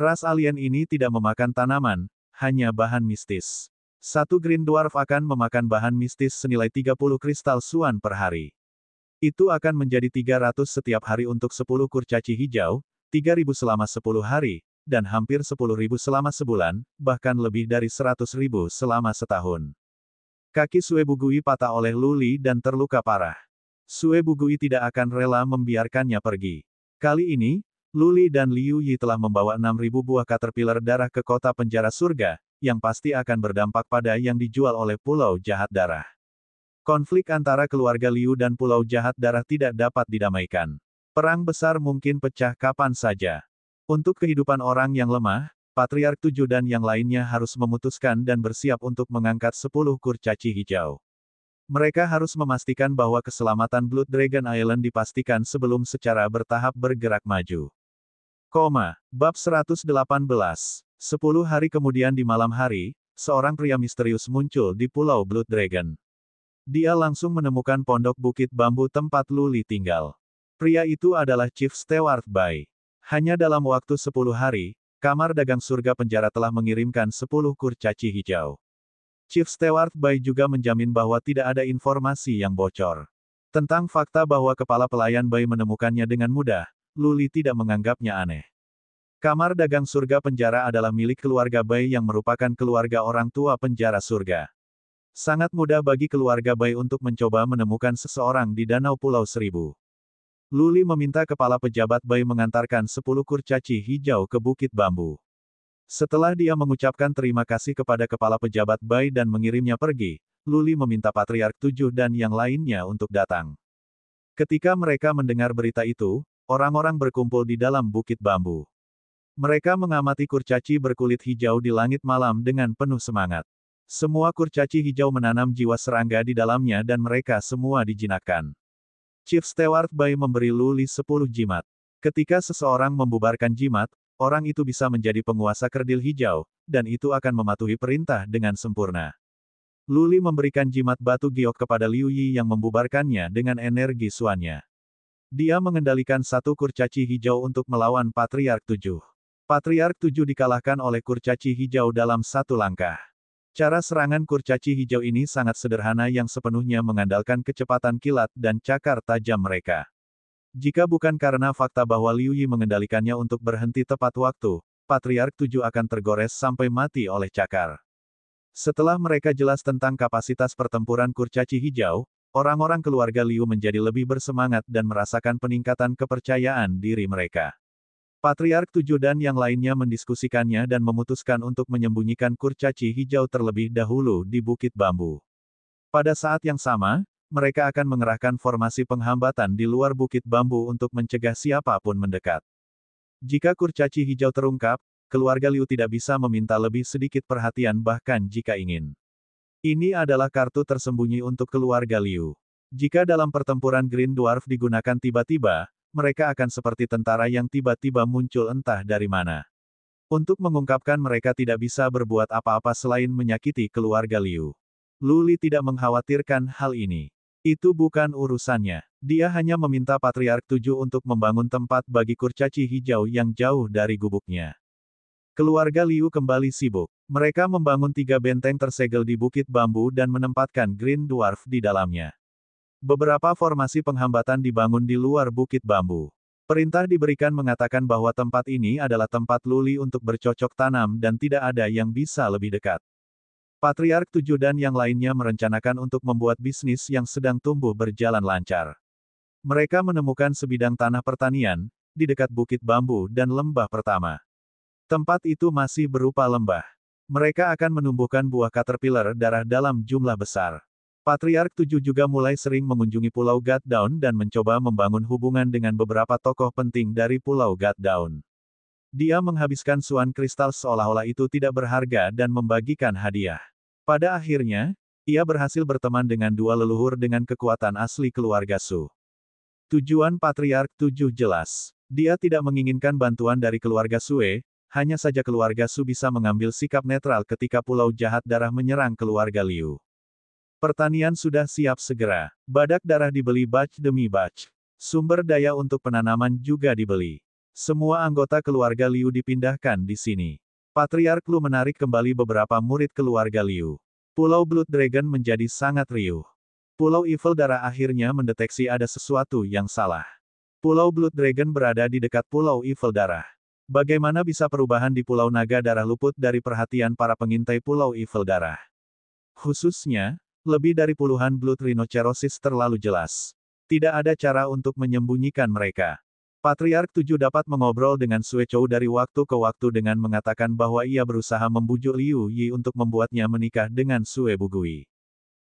Ras alien ini tidak memakan tanaman, hanya bahan mistis. Satu Green Dwarf akan memakan bahan mistis senilai 30 kristal Swan per hari. Itu akan menjadi 300 setiap hari untuk 10 kurcaci hijau, 3000 selama 10 hari, dan hampir 10.000 selama sebulan, bahkan lebih dari 100.000 selama setahun. Kaki Sue Bugui patah oleh Luli dan terluka parah. Sue Bugui tidak akan rela membiarkannya pergi. Kali ini, Luli dan Liu Yi telah membawa 6.000 buah Caterpillar darah ke kota penjara surga, yang pasti akan berdampak pada yang dijual oleh Pulau Jahat Darah. Konflik antara keluarga Liu dan Pulau Jahat Darah tidak dapat didamaikan. Perang besar mungkin pecah kapan saja. Untuk kehidupan orang yang lemah, Patriark 7 dan yang lainnya harus memutuskan dan bersiap untuk mengangkat 10 kurcaci hijau. Mereka harus memastikan bahwa keselamatan Blood Dragon Island dipastikan sebelum secara bertahap bergerak maju. Bab 118. 10 hari kemudian di malam hari, seorang pria misterius muncul di Pulau Blood Dragon. Dia langsung menemukan pondok bukit bambu tempat Luli tinggal. Pria itu adalah Chief Steward Bai. Hanya dalam waktu 10 hari, Kamar Dagang Surga Penjara telah mengirimkan 10 kurcaci hijau. Chief Steward Bai juga menjamin bahwa tidak ada informasi yang bocor. Tentang fakta bahwa kepala pelayan Bai menemukannya dengan mudah, Luli tidak menganggapnya aneh. Kamar Dagang Surga Penjara adalah milik keluarga Bai yang merupakan keluarga orang tua penjara surga. Sangat mudah bagi keluarga Bai untuk mencoba menemukan seseorang di Danau Pulau Seribu. Luli meminta kepala pejabat Bai mengantarkan 10 kurcaci hijau ke Bukit Bambu. Setelah dia mengucapkan terima kasih kepada kepala pejabat Bai dan mengirimnya pergi, Luli meminta Patriark 7 dan yang lainnya untuk datang. Ketika mereka mendengar berita itu, orang-orang berkumpul di dalam Bukit Bambu. Mereka mengamati kurcaci berkulit hijau di langit malam dengan penuh semangat. Semua kurcaci hijau menanam jiwa serangga di dalamnya dan mereka semua dijinakkan. Chief Steward Bai memberi Luli 10 jimat. Ketika seseorang membubarkan jimat, orang itu bisa menjadi penguasa kerdil hijau, dan itu akan mematuhi perintah dengan sempurna. Luli memberikan jimat batu giok kepada Liu Yi yang membubarkannya dengan energi suannya. Dia mengendalikan satu kurcaci hijau untuk melawan Patriark 7. Patriark 7 dikalahkan oleh kurcaci hijau dalam satu langkah. Cara serangan kurcaci hijau ini sangat sederhana yang sepenuhnya mengandalkan kecepatan kilat dan cakar tajam mereka. Jika bukan karena fakta bahwa Liu Yi mengendalikannya untuk berhenti tepat waktu, Patriark 7 akan tergores sampai mati oleh cakar. Setelah mereka jelas tentang kapasitas pertempuran kurcaci hijau, orang-orang keluarga Liu menjadi lebih bersemangat dan merasakan peningkatan kepercayaan diri mereka. Patriark 7 dan yang lainnya mendiskusikannya dan memutuskan untuk menyembunyikan kurcaci hijau terlebih dahulu di Bukit Bambu. Pada saat yang sama, mereka akan mengerahkan formasi penghambatan di luar Bukit Bambu untuk mencegah siapapun mendekat. Jika kurcaci hijau terungkap, keluarga Liu tidak bisa meminta lebih sedikit perhatian bahkan jika ingin. Ini adalah kartu tersembunyi untuk keluarga Liu. Jika dalam pertempuran Green Dwarf digunakan tiba-tiba, mereka akan seperti tentara yang tiba-tiba muncul entah dari mana. Untuk mengungkapkan mereka tidak bisa berbuat apa-apa selain menyakiti keluarga Liu. Luli tidak mengkhawatirkan hal ini. Itu bukan urusannya. Dia hanya meminta Patriark 7 untuk membangun tempat bagi kurcaci hijau yang jauh dari gubuknya. Keluarga Liu kembali sibuk. Mereka membangun 3 benteng tersegel di Bukit Bambu dan menempatkan Green Dwarf di dalamnya. Beberapa formasi penghambatan dibangun di luar Bukit Bambu. Perintah diberikan mengatakan bahwa tempat ini adalah tempat Luli untuk bercocok tanam dan tidak ada yang bisa lebih dekat. Patriark 7 dan yang lainnya merencanakan untuk membuat bisnis yang sedang tumbuh berjalan lancar. Mereka menemukan sebidang tanah pertanian, di dekat Bukit Bambu dan lembah pertama. Tempat itu masih berupa lembah. Mereka akan menumbuhkan buah caterpillar darah dalam jumlah besar. Patriark 7 juga mulai sering mengunjungi Pulau God Down dan mencoba membangun hubungan dengan beberapa tokoh penting dari Pulau God Down. Dia menghabiskan suan kristal seolah-olah itu tidak berharga dan membagikan hadiah. Pada akhirnya, ia berhasil berteman dengan 2 leluhur dengan kekuatan asli keluarga Su. Tujuan Patriark 7 jelas. Dia tidak menginginkan bantuan dari keluarga Sue, hanya saja keluarga Su bisa mengambil sikap netral ketika Pulau Jahat Darah menyerang keluarga Liu. Pertanian sudah siap segera. Badak darah dibeli batch demi batch. Sumber daya untuk penanaman juga dibeli. Semua anggota keluarga Liu dipindahkan di sini. Patriark Lu menarik kembali beberapa murid keluarga Liu. Pulau Blood Dragon menjadi sangat riuh. Pulau Evil Darah akhirnya mendeteksi ada sesuatu yang salah. Pulau Blood Dragon berada di dekat Pulau Evil Darah. Bagaimana bisa perubahan di Pulau Naga Darah luput dari perhatian para pengintai Pulau Evil Darah? Khususnya, lebih dari puluhan Blood Rhinocerosis terlalu jelas. Tidak ada cara untuk menyembunyikan mereka. Patriark 7 dapat mengobrol dengan Sue Chou dari waktu ke waktu dengan mengatakan bahwa ia berusaha membujuk Liu Yi untuk membuatnya menikah dengan Sue Bugui.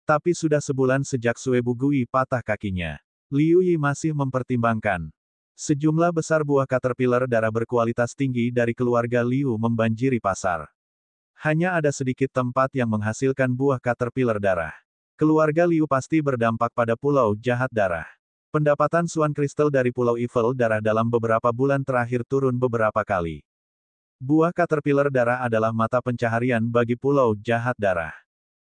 Tapi sudah sebulan sejak Sue Bugui patah kakinya. Liu Yi masih mempertimbangkan. Sejumlah besar buah caterpillar darah berkualitas tinggi dari keluarga Liu membanjiri pasar. Hanya ada sedikit tempat yang menghasilkan buah caterpillar darah. Keluarga Liu pasti berdampak pada Pulau Jahat Darah. Pendapatan suan kristal dari Pulau Evil Darah dalam beberapa bulan terakhir turun beberapa kali. Buah caterpillar darah adalah mata pencaharian bagi Pulau Jahat Darah.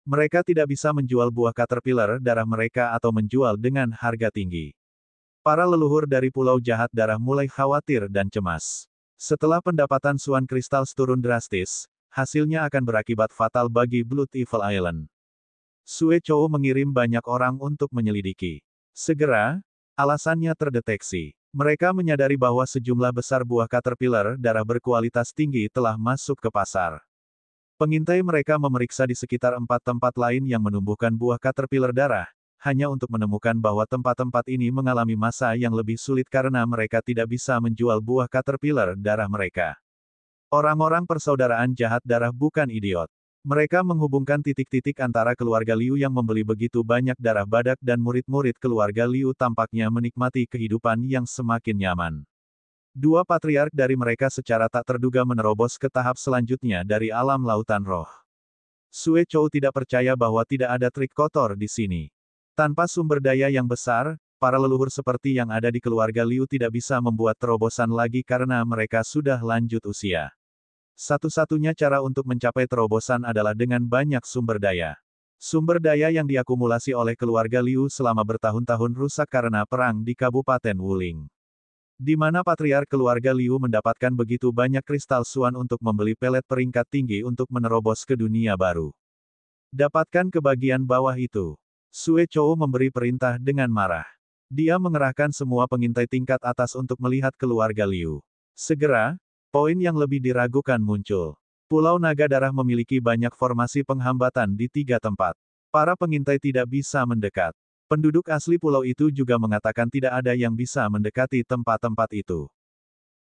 Mereka tidak bisa menjual buah caterpillar darah mereka atau menjual dengan harga tinggi. Para leluhur dari Pulau Jahat Darah mulai khawatir dan cemas. Setelah pendapatan suan kristal turun drastis, hasilnya akan berakibat fatal bagi Blood Evil Island. Sue Chou mengirim banyak orang untuk menyelidiki. Segera, alasannya terdeteksi. Mereka menyadari bahwa sejumlah besar buah caterpillar darah berkualitas tinggi telah masuk ke pasar. Pengintai mereka memeriksa di sekitar 4 tempat lain yang menumbuhkan buah caterpillar darah, hanya untuk menemukan bahwa tempat-tempat ini mengalami masa yang lebih sulit karena mereka tidak bisa menjual buah caterpillar darah mereka. Orang-orang persaudaraan jahat darah bukan idiot. Mereka menghubungkan titik-titik antara keluarga Liu yang membeli begitu banyak darah badak dan murid-murid keluarga Liu tampaknya menikmati kehidupan yang semakin nyaman. Dua patriark dari mereka secara tak terduga menerobos ke tahap selanjutnya dari alam lautan roh. Sue Chou tidak percaya bahwa tidak ada trik kotor di sini. Tanpa sumber daya yang besar, para leluhur seperti yang ada di keluarga Liu tidak bisa membuat terobosan lagi karena mereka sudah lanjut usia. Satu-satunya cara untuk mencapai terobosan adalah dengan banyak sumber daya. Sumber daya yang diakumulasi oleh keluarga Liu selama bertahun-tahun rusak karena perang di Kabupaten Wuling. Di mana patriark keluarga Liu mendapatkan begitu banyak kristal Suan untuk membeli pelet peringkat tinggi untuk menerobos ke dunia baru. Dapatkan ke bagian bawah itu. Sue Chou memberi perintah dengan marah. Dia mengerahkan semua pengintai tingkat atas untuk melihat keluarga Liu. Segera, poin yang lebih diragukan muncul. Pulau Naga Darah memiliki banyak formasi penghambatan di 3 tempat. Para pengintai tidak bisa mendekat. Penduduk asli pulau itu juga mengatakan tidak ada yang bisa mendekati tempat-tempat itu.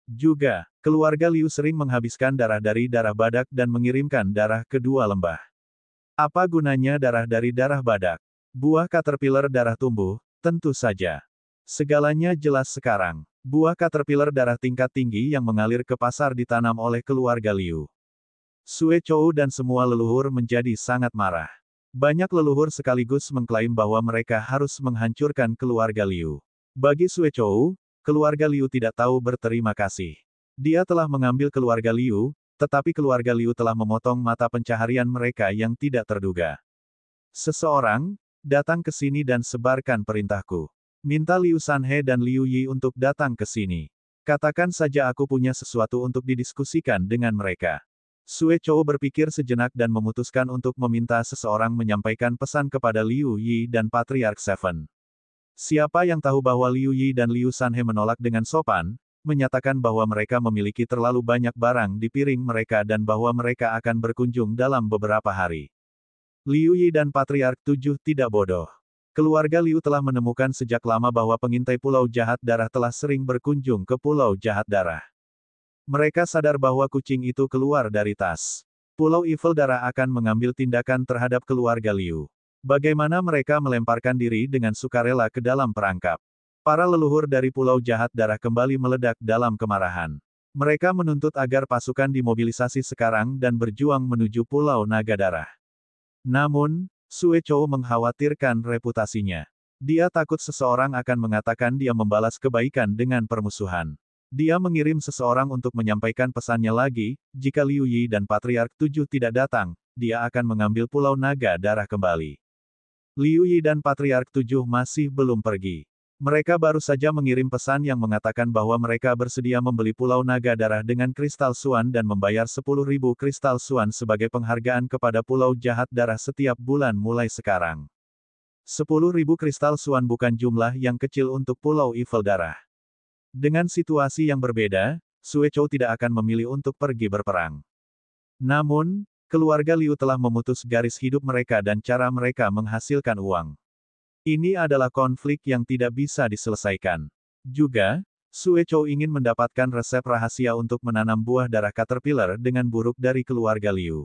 Juga, keluarga Liu sering menghabiskan darah dari darah badak dan mengirimkan darah ke 2 lembah. Apa gunanya darah dari darah badak? Buah caterpillar darah tumbuh, tentu saja. Segalanya jelas sekarang. Buah caterpillar darah tingkat tinggi yang mengalir ke pasar ditanam oleh keluarga Liu. Sue Chou dan semua leluhur menjadi sangat marah. Banyak leluhur sekaligus mengklaim bahwa mereka harus menghancurkan keluarga Liu. Bagi Sue Chou, keluarga Liu tidak tahu berterima kasih. Dia telah mengambil keluarga Liu, tetapi keluarga Liu telah memotong mata pencaharian mereka yang tidak terduga. Seseorang, datang ke sini dan sebarkan perintahku. Minta Liu Sanhe dan Liu Yi untuk datang ke sini. Katakan saja aku punya sesuatu untuk didiskusikan dengan mereka. Sue Chou berpikir sejenak dan memutuskan untuk meminta seseorang menyampaikan pesan kepada Liu Yi dan Patriark Seven. Siapa yang tahu bahwa Liu Yi dan Liu Sanhe menolak dengan sopan, menyatakan bahwa mereka memiliki terlalu banyak barang di piring mereka dan bahwa mereka akan berkunjung dalam beberapa hari. Liu Yi dan Patriark 7 tidak bodoh. Keluarga Liu telah menemukan sejak lama bahwa pengintai Pulau Jahat Darah telah sering berkunjung ke Pulau Jahat Darah. Mereka sadar bahwa kucing itu keluar dari tas. Pulau Evil Darah akan mengambil tindakan terhadap keluarga Liu. Bagaimana mereka melemparkan diri dengan sukarela ke dalam perangkap. Para leluhur dari Pulau Jahat Darah kembali meledak dalam kemarahan. Mereka menuntut agar pasukan dimobilisasi sekarang dan berjuang menuju Pulau Naga Darah. Namun, Sue Chou mengkhawatirkan reputasinya. Dia takut seseorang akan mengatakan dia membalas kebaikan dengan permusuhan. Dia mengirim seseorang untuk menyampaikan pesannya lagi, jika Liu Yi dan Patriark 7 tidak datang, dia akan mengambil Pulau Naga Darah kembali. Liu Yi dan Patriark 7 masih belum pergi. Mereka baru saja mengirim pesan yang mengatakan bahwa mereka bersedia membeli Pulau Naga Darah dengan kristal Suan dan membayar 10.000 kristal Suan sebagai penghargaan kepada Pulau Jahat Darah setiap bulan mulai sekarang. 10.000 kristal Suan bukan jumlah yang kecil untuk Pulau Evil Darah. Dengan situasi yang berbeda, Sue Chou tidak akan memilih untuk pergi berperang. Namun, keluarga Liu telah memutus garis hidup mereka dan cara mereka menghasilkan uang. Ini adalah konflik yang tidak bisa diselesaikan. Juga, Sue Chou ingin mendapatkan resep rahasia untuk menanam buah darah caterpillar dengan buruk dari keluarga Liu.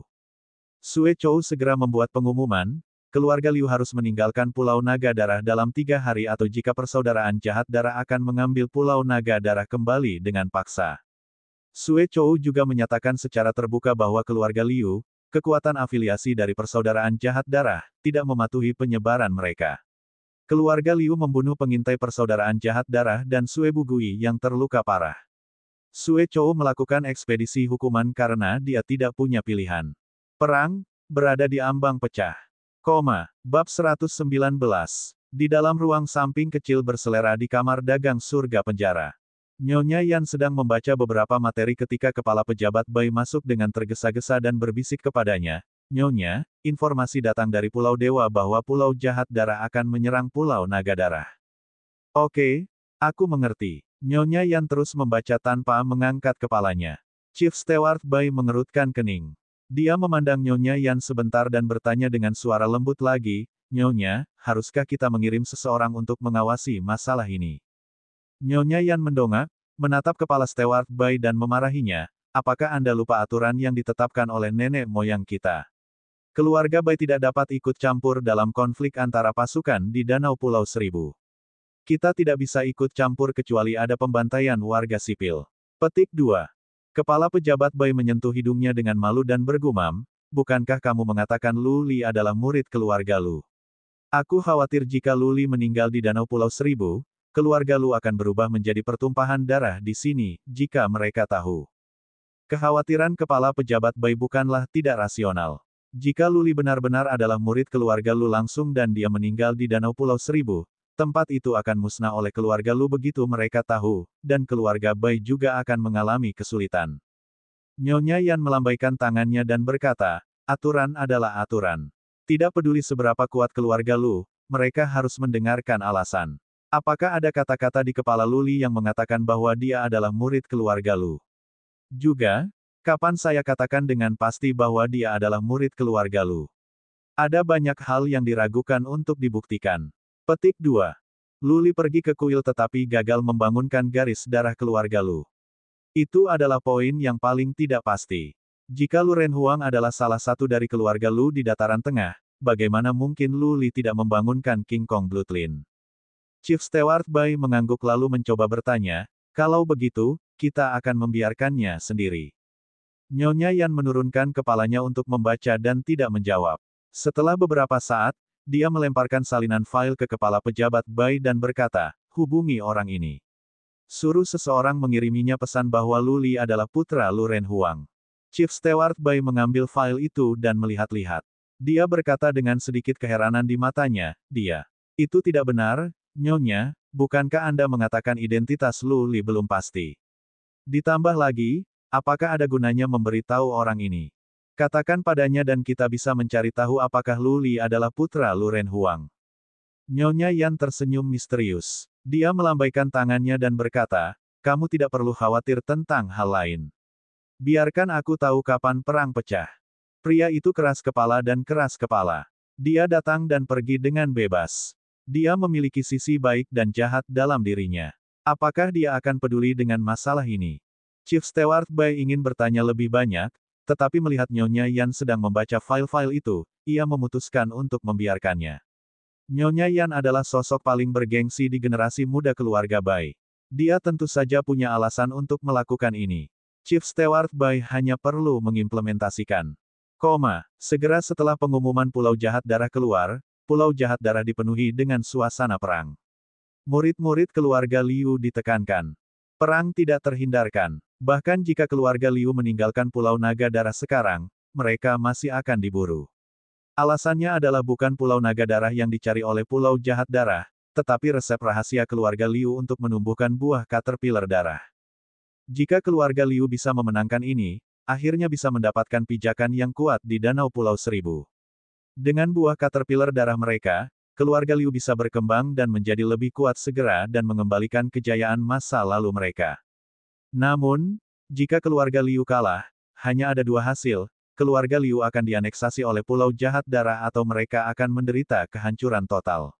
Sue Chou segera membuat pengumuman, keluarga Liu harus meninggalkan Pulau Naga Darah dalam 3 hari atau jika persaudaraan jahat darah akan mengambil Pulau Naga Darah kembali dengan paksa. Sue Chou juga menyatakan secara terbuka bahwa keluarga Liu, kekuatan afiliasi dari persaudaraan jahat darah, tidak mematuhi penyebaran mereka. Keluarga Liu membunuh pengintai persaudaraan jahat darah dan Sue Bugui yang terluka parah. Sue Chou melakukan ekspedisi hukuman karena dia tidak punya pilihan. Perang, berada di ambang pecah. Bab 119. Di dalam ruang samping kecil berselera di kamar dagang surga penjara. Nyonya Yan sedang membaca beberapa materi ketika kepala pejabat Bai masuk dengan tergesa-gesa dan berbisik kepadanya, Nyonya, informasi datang dari Pulau Dewa bahwa Pulau Jahat Darah akan menyerang Pulau Naga Darah. Oke, aku mengerti. Nyonya Yan terus membaca tanpa mengangkat kepalanya. Chief Steward Bai mengerutkan kening. Dia memandang Nyonya Yan sebentar dan bertanya dengan suara lembut lagi, Nyonya, haruskah kita mengirim seseorang untuk mengawasi masalah ini? Nyonya Yan mendongak, menatap kepala Steward Bai dan memarahinya, apakah Anda lupa aturan yang ditetapkan oleh nenek moyang kita? Keluarga Bai tidak dapat ikut campur dalam konflik antara pasukan di Danau Pulau Seribu. Kita tidak bisa ikut campur kecuali ada pembantaian warga sipil. Petik 2. Kepala pejabat Bai menyentuh hidungnya dengan malu dan bergumam, bukankah kamu mengatakan Lu Li adalah murid keluarga Lu? Aku khawatir jika Lu Li meninggal di Danau Pulau Seribu, keluarga Lu akan berubah menjadi pertumpahan darah di sini, jika mereka tahu. Kekhawatiran kepala pejabat Bai bukanlah tidak rasional. Jika Lu Li benar-benar adalah murid keluarga Lu langsung dan dia meninggal di Danau Pulau Seribu, tempat itu akan musnah oleh keluarga Lu begitu mereka tahu, dan keluarga Bai juga akan mengalami kesulitan. Nyonya Yan melambaikan tangannya dan berkata, aturan adalah aturan. Tidak peduli seberapa kuat keluarga Lu, mereka harus mendengarkan alasan. Apakah ada kata-kata di kepala Lu Li yang mengatakan bahwa dia adalah murid keluarga Lu? Juga, kapan saya katakan dengan pasti bahwa dia adalah murid keluarga Lu? Ada banyak hal yang diragukan untuk dibuktikan. Petik 2. Lu Li pergi ke kuil tetapi gagal membangunkan garis darah keluarga Lu. Itu adalah poin yang paling tidak pasti. Jika Lu Renhuang adalah salah satu dari keluarga Lu di dataran tengah, bagaimana mungkin Lu Li tidak membangunkan King Kong Bloodline? Chief Steward Bai mengangguk lalu mencoba bertanya, kalau begitu, kita akan membiarkannya sendiri. Nyonya Yan menurunkan kepalanya untuk membaca dan tidak menjawab. Setelah beberapa saat, dia melemparkan salinan file ke kepala pejabat Bai dan berkata, hubungi orang ini. Suruh seseorang mengiriminya pesan bahwa Lu Li adalah putra Lu Renhuang. Chief Steward Bai mengambil file itu dan melihat-lihat. Dia berkata dengan sedikit keheranan di matanya, itu tidak benar, Nyonya, bukankah Anda mengatakan identitas Lu Li belum pasti? Ditambah lagi, apakah ada gunanya memberitahu orang ini? Katakan padanya dan kita bisa mencari tahu apakah Lu Li adalah putra Lu Renhuang. Nyonya Yan tersenyum misterius. Dia melambaikan tangannya dan berkata, kamu tidak perlu khawatir tentang hal lain. Biarkan aku tahu kapan perang pecah. Pria itu keras kepala dan keras kepala. Dia datang dan pergi dengan bebas. Dia memiliki sisi baik dan jahat dalam dirinya. Apakah dia akan peduli dengan masalah ini? Chief Steward Bai ingin bertanya lebih banyak, tetapi melihat Nyonya Yan sedang membaca file-file itu, ia memutuskan untuk membiarkannya. Nyonya Yan adalah sosok paling bergengsi di generasi muda keluarga Bai. Dia tentu saja punya alasan untuk melakukan ini. Chief Steward Bai hanya perlu mengimplementasikan. Segera setelah pengumuman Pulau Jahat Darah keluar, Pulau Jahat Darah dipenuhi dengan suasana perang. Murid-murid keluarga Liu ditekankan. Perang tidak terhindarkan. Bahkan jika keluarga Liu meninggalkan Pulau Naga Darah sekarang, mereka masih akan diburu. Alasannya adalah bukan Pulau Naga Darah yang dicari oleh Pulau Jahat Darah, tetapi resep rahasia keluarga Liu untuk menumbuhkan buah caterpillar darah. Jika keluarga Liu bisa memenangkan ini, akhirnya bisa mendapatkan pijakan yang kuat di Danau Pulau Seribu. Dengan buah caterpillar darah mereka, keluarga Liu bisa berkembang dan menjadi lebih kuat segera dan mengembalikan kejayaan masa lalu mereka. Namun, jika keluarga Liu kalah, hanya ada dua hasil, keluarga Liu akan dianeksasi oleh Pulau Jahat Darah atau mereka akan menderita kehancuran total.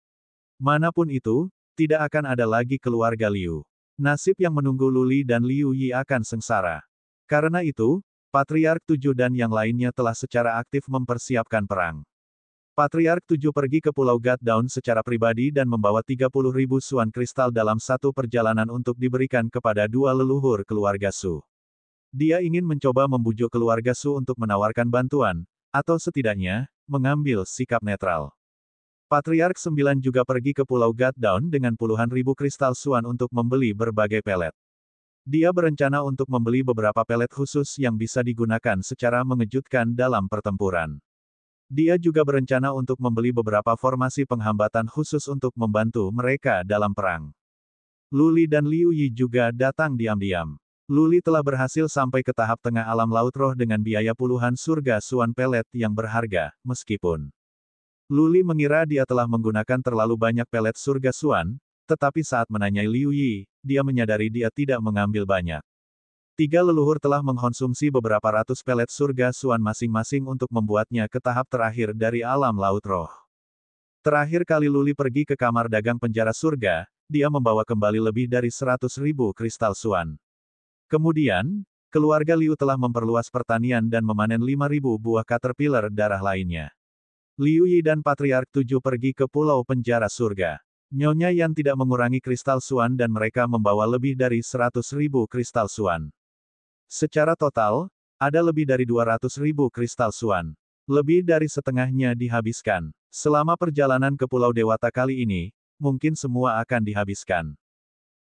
Manapun itu, tidak akan ada lagi keluarga Liu. Nasib yang menunggu Lu Li dan Liu Yi akan sengsara. Karena itu, Patriark 7 dan yang lainnya telah secara aktif mempersiapkan perang. Patriark 7 pergi ke Pulau God Down secara pribadi dan membawa 30.000 suan kristal dalam satu perjalanan untuk diberikan kepada dua leluhur keluarga Su. Dia ingin mencoba membujuk keluarga Su untuk menawarkan bantuan, atau setidaknya, mengambil sikap netral. Patriark 9 juga pergi ke Pulau God Down dengan puluhan ribu kristal suan untuk membeli berbagai pelet. Dia berencana untuk membeli beberapa pelet khusus yang bisa digunakan secara mengejutkan dalam pertempuran. Dia juga berencana untuk membeli beberapa formasi penghambatan khusus untuk membantu mereka dalam perang. Lu Li dan Liu Yi juga datang diam-diam. Lu Li telah berhasil sampai ke tahap tengah alam laut roh dengan biaya puluhan surga suan pelet yang berharga, meskipun Lu Li mengira dia telah menggunakan terlalu banyak pelet surga suan, tetapi saat menanyai Liu Yi, dia menyadari dia tidak mengambil banyak. Tiga leluhur telah mengkonsumsi beberapa ratus pelet surga Suan masing-masing untuk membuatnya ke tahap terakhir dari alam laut roh. Terakhir kali Luli pergi ke kamar dagang penjara surga, dia membawa kembali lebih dari 100.000 kristal Suan. Kemudian, keluarga Liu telah memperluas pertanian dan memanen 5.000 buah caterpillar darah lainnya. Liu Yi dan Patriark 7 pergi ke pulau penjara surga. Nyonya Yan tidak mengurangi kristal Suan dan mereka membawa lebih dari 100.000 kristal Suan. Secara total, ada lebih dari 200.000 kristal Suan. Lebih dari setengahnya dihabiskan. Selama perjalanan ke Pulau Dewata kali ini, mungkin semua akan dihabiskan.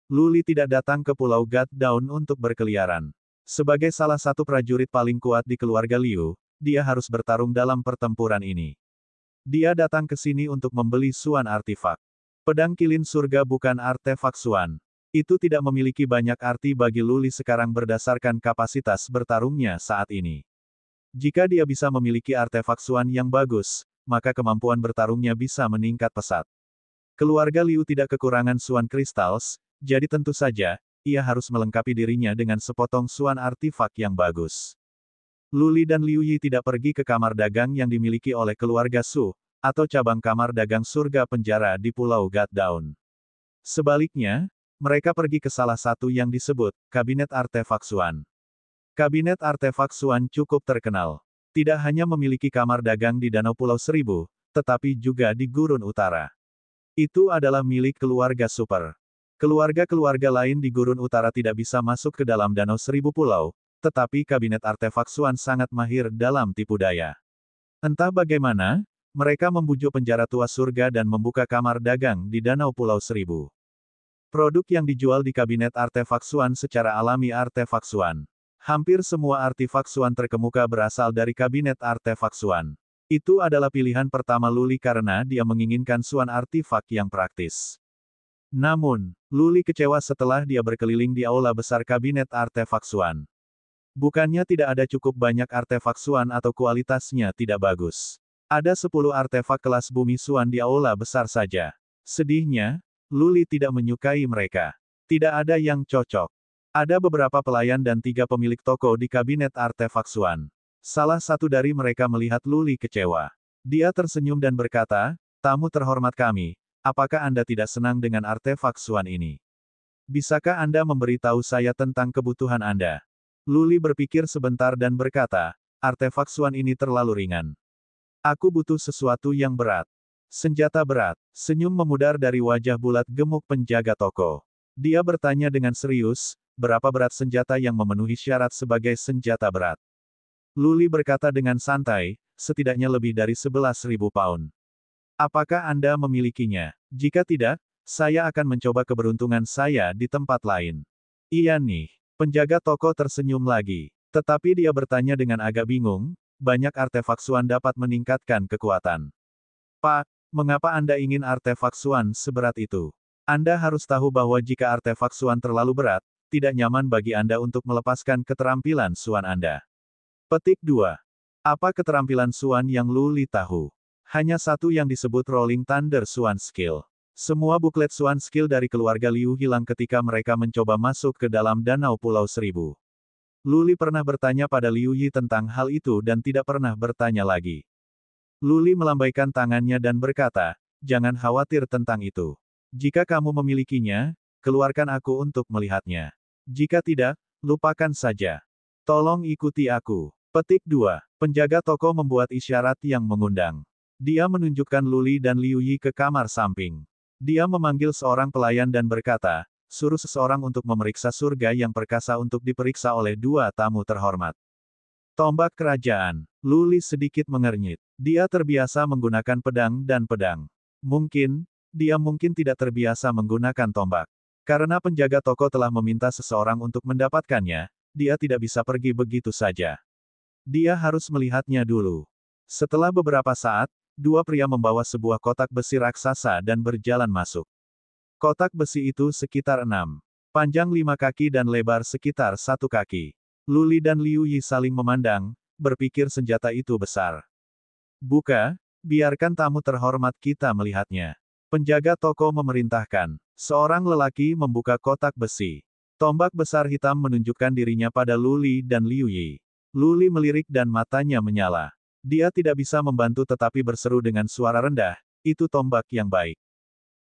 Luli tidak datang ke Pulau God Dawn untuk berkeliaran. Sebagai salah satu prajurit paling kuat di keluarga Liu, dia harus bertarung dalam pertempuran ini. Dia datang ke sini untuk membeli Suan artifak. Pedang kilin surga bukan artefak Suan. Itu tidak memiliki banyak arti bagi Luli sekarang berdasarkan kapasitas bertarungnya saat ini. Jika dia bisa memiliki artefak Suan yang bagus, maka kemampuan bertarungnya bisa meningkat pesat. Keluarga Liu tidak kekurangan Suan Crystals, jadi tentu saja, ia harus melengkapi dirinya dengan sepotong Suan artifak yang bagus. Luli dan Liu Yi tidak pergi ke kamar dagang yang dimiliki oleh keluarga Su, atau cabang kamar dagang surga penjara di Pulau God Dawn. Sebaliknya, mereka pergi ke salah satu yang disebut Kabinet Artefak Suan. Kabinet Artefak Suan cukup terkenal. Tidak hanya memiliki kamar dagang di Danau Pulau Seribu, tetapi juga di Gurun Utara. Itu adalah milik keluarga super. Keluarga-keluarga lain di Gurun Utara tidak bisa masuk ke dalam Danau Seribu Pulau, tetapi Kabinet Artefak Suan sangat mahir dalam tipu daya. Entah bagaimana, mereka membujuk penjara tua surga dan membuka kamar dagang di Danau Pulau Seribu. Produk yang dijual di Kabinet Artefak Suan secara alami artefak Suan. Hampir semua artefak Suan terkemuka berasal dari Kabinet Artefak Suan. Itu adalah pilihan pertama Luli karena dia menginginkan Suan artefak yang praktis. Namun, Luli kecewa setelah dia berkeliling di aula besar Kabinet Artefak Suan. Bukannya tidak ada cukup banyak artefak Suan atau kualitasnya tidak bagus. Ada 10 artefak kelas bumi Suan di aula besar saja. Sedihnya, Luli tidak menyukai mereka. Tidak ada yang cocok. Ada beberapa pelayan dan 3 pemilik toko di Kabinet Artefak Suan. Salah satu dari mereka melihat Luli kecewa. Dia tersenyum dan berkata, "Tamu terhormat kami, apakah Anda tidak senang dengan artefak Suan ini? Bisakah Anda memberitahu saya tentang kebutuhan Anda?" Luli berpikir sebentar dan berkata, "Artefak Suan ini terlalu ringan. Aku butuh sesuatu yang berat." Senjata berat. Senyum memudar dari wajah bulat gemuk penjaga toko. Dia bertanya dengan serius, berapa berat senjata yang memenuhi syarat sebagai senjata berat? Luli berkata dengan santai, setidaknya lebih dari 11.000 pound. Apakah Anda memilikinya? Jika tidak, saya akan mencoba keberuntungan saya di tempat lain. Iya nih. Penjaga toko tersenyum lagi. Tetapi dia bertanya dengan agak bingung, banyak artefak Suan dapat meningkatkan kekuatan. Pak, mengapa Anda ingin artefak Suan seberat itu? Anda harus tahu bahwa jika artefak Suan terlalu berat, tidak nyaman bagi Anda untuk melepaskan keterampilan Suan Anda. Petik 2. Apa keterampilan Suan yang Luli tahu? Hanya satu yang disebut Rolling Thunder Suan Skill. Semua buklet Suan Skill dari keluarga Liu hilang ketika mereka mencoba masuk ke dalam Danau Pulau Seribu. Luli pernah bertanya pada Liu Yi tentang hal itu dan tidak pernah bertanya lagi. Luli melambaikan tangannya dan berkata, "Jangan khawatir tentang itu. Jika kamu memilikinya, keluarkan aku untuk melihatnya. Jika tidak, lupakan saja. Tolong ikuti aku." Petik 2. Penjaga toko membuat isyarat yang mengundang. Dia menunjukkan Luli dan Liu Yi ke kamar samping. Dia memanggil seorang pelayan dan berkata, "Suruh seseorang untuk memeriksa surga yang perkasa untuk diperiksa oleh 2 tamu terhormat." Tombak kerajaan. Luli sedikit mengernyit. Dia terbiasa menggunakan pedang dan pedang. Dia mungkin tidak terbiasa menggunakan tombak. Karena penjaga toko telah meminta seseorang untuk mendapatkannya, dia tidak bisa pergi begitu saja. Dia harus melihatnya dulu. Setelah beberapa saat, 2 pria membawa sebuah kotak besi raksasa dan berjalan masuk. Kotak besi itu sekitar 6. Panjang 5 kaki dan lebar sekitar 1 kaki. Luli dan Liu Yi saling memandang, berpikir senjata itu besar. "Buka, biarkan tamu terhormat kita melihatnya." Penjaga toko memerintahkan. Seorang lelaki membuka kotak besi. Tombak besar hitam menunjukkan dirinya pada Lu Li dan Liu Yi. Lu Li melirik dan matanya menyala. Dia tidak bisa membantu tetapi berseru dengan suara rendah, itu tombak yang baik.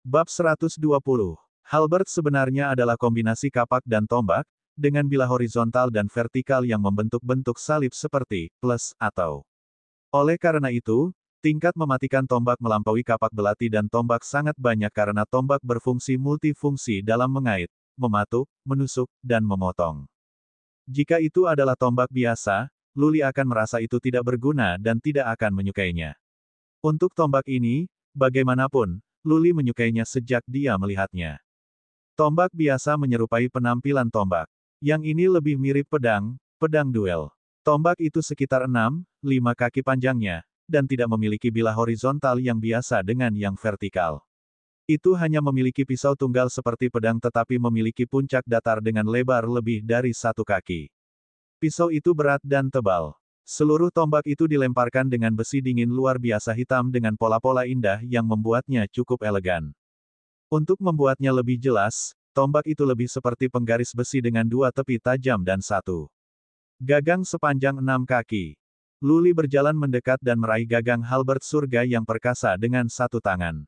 Bab 120. Halberd sebenarnya adalah kombinasi kapak dan tombak, dengan bilah horizontal dan vertikal yang membentuk bentuk salib seperti plus atau. Oleh karena itu, tingkat mematikan tombak melampaui kapak belati dan tombak sangat banyak karena tombak berfungsi multifungsi dalam mengait, mematuk, menusuk, dan memotong. Jika itu adalah tombak biasa, Lu Li akan merasa itu tidak berguna dan tidak akan menyukainya. Untuk tombak ini, bagaimanapun, Lu Li menyukainya sejak dia melihatnya. Tombak biasa menyerupai penampilan tombak. Yang ini lebih mirip pedang duel. Tombak itu sekitar 6-5 kaki panjangnya, dan tidak memiliki bilah horizontal yang biasa dengan yang vertikal. Itu hanya memiliki pisau tunggal seperti pedang tetapi memiliki puncak datar dengan lebar lebih dari 1 kaki. Pisau itu berat dan tebal. Seluruh tombak itu dilemparkan dengan besi dingin luar biasa hitam dengan pola-pola indah yang membuatnya cukup elegan. Untuk membuatnya lebih jelas, tombak itu lebih seperti penggaris besi dengan 2 tepi tajam dan 1 gagang sepanjang 6 kaki. Lu Li berjalan mendekat dan meraih gagang halberd surga yang perkasa dengan 1 tangan.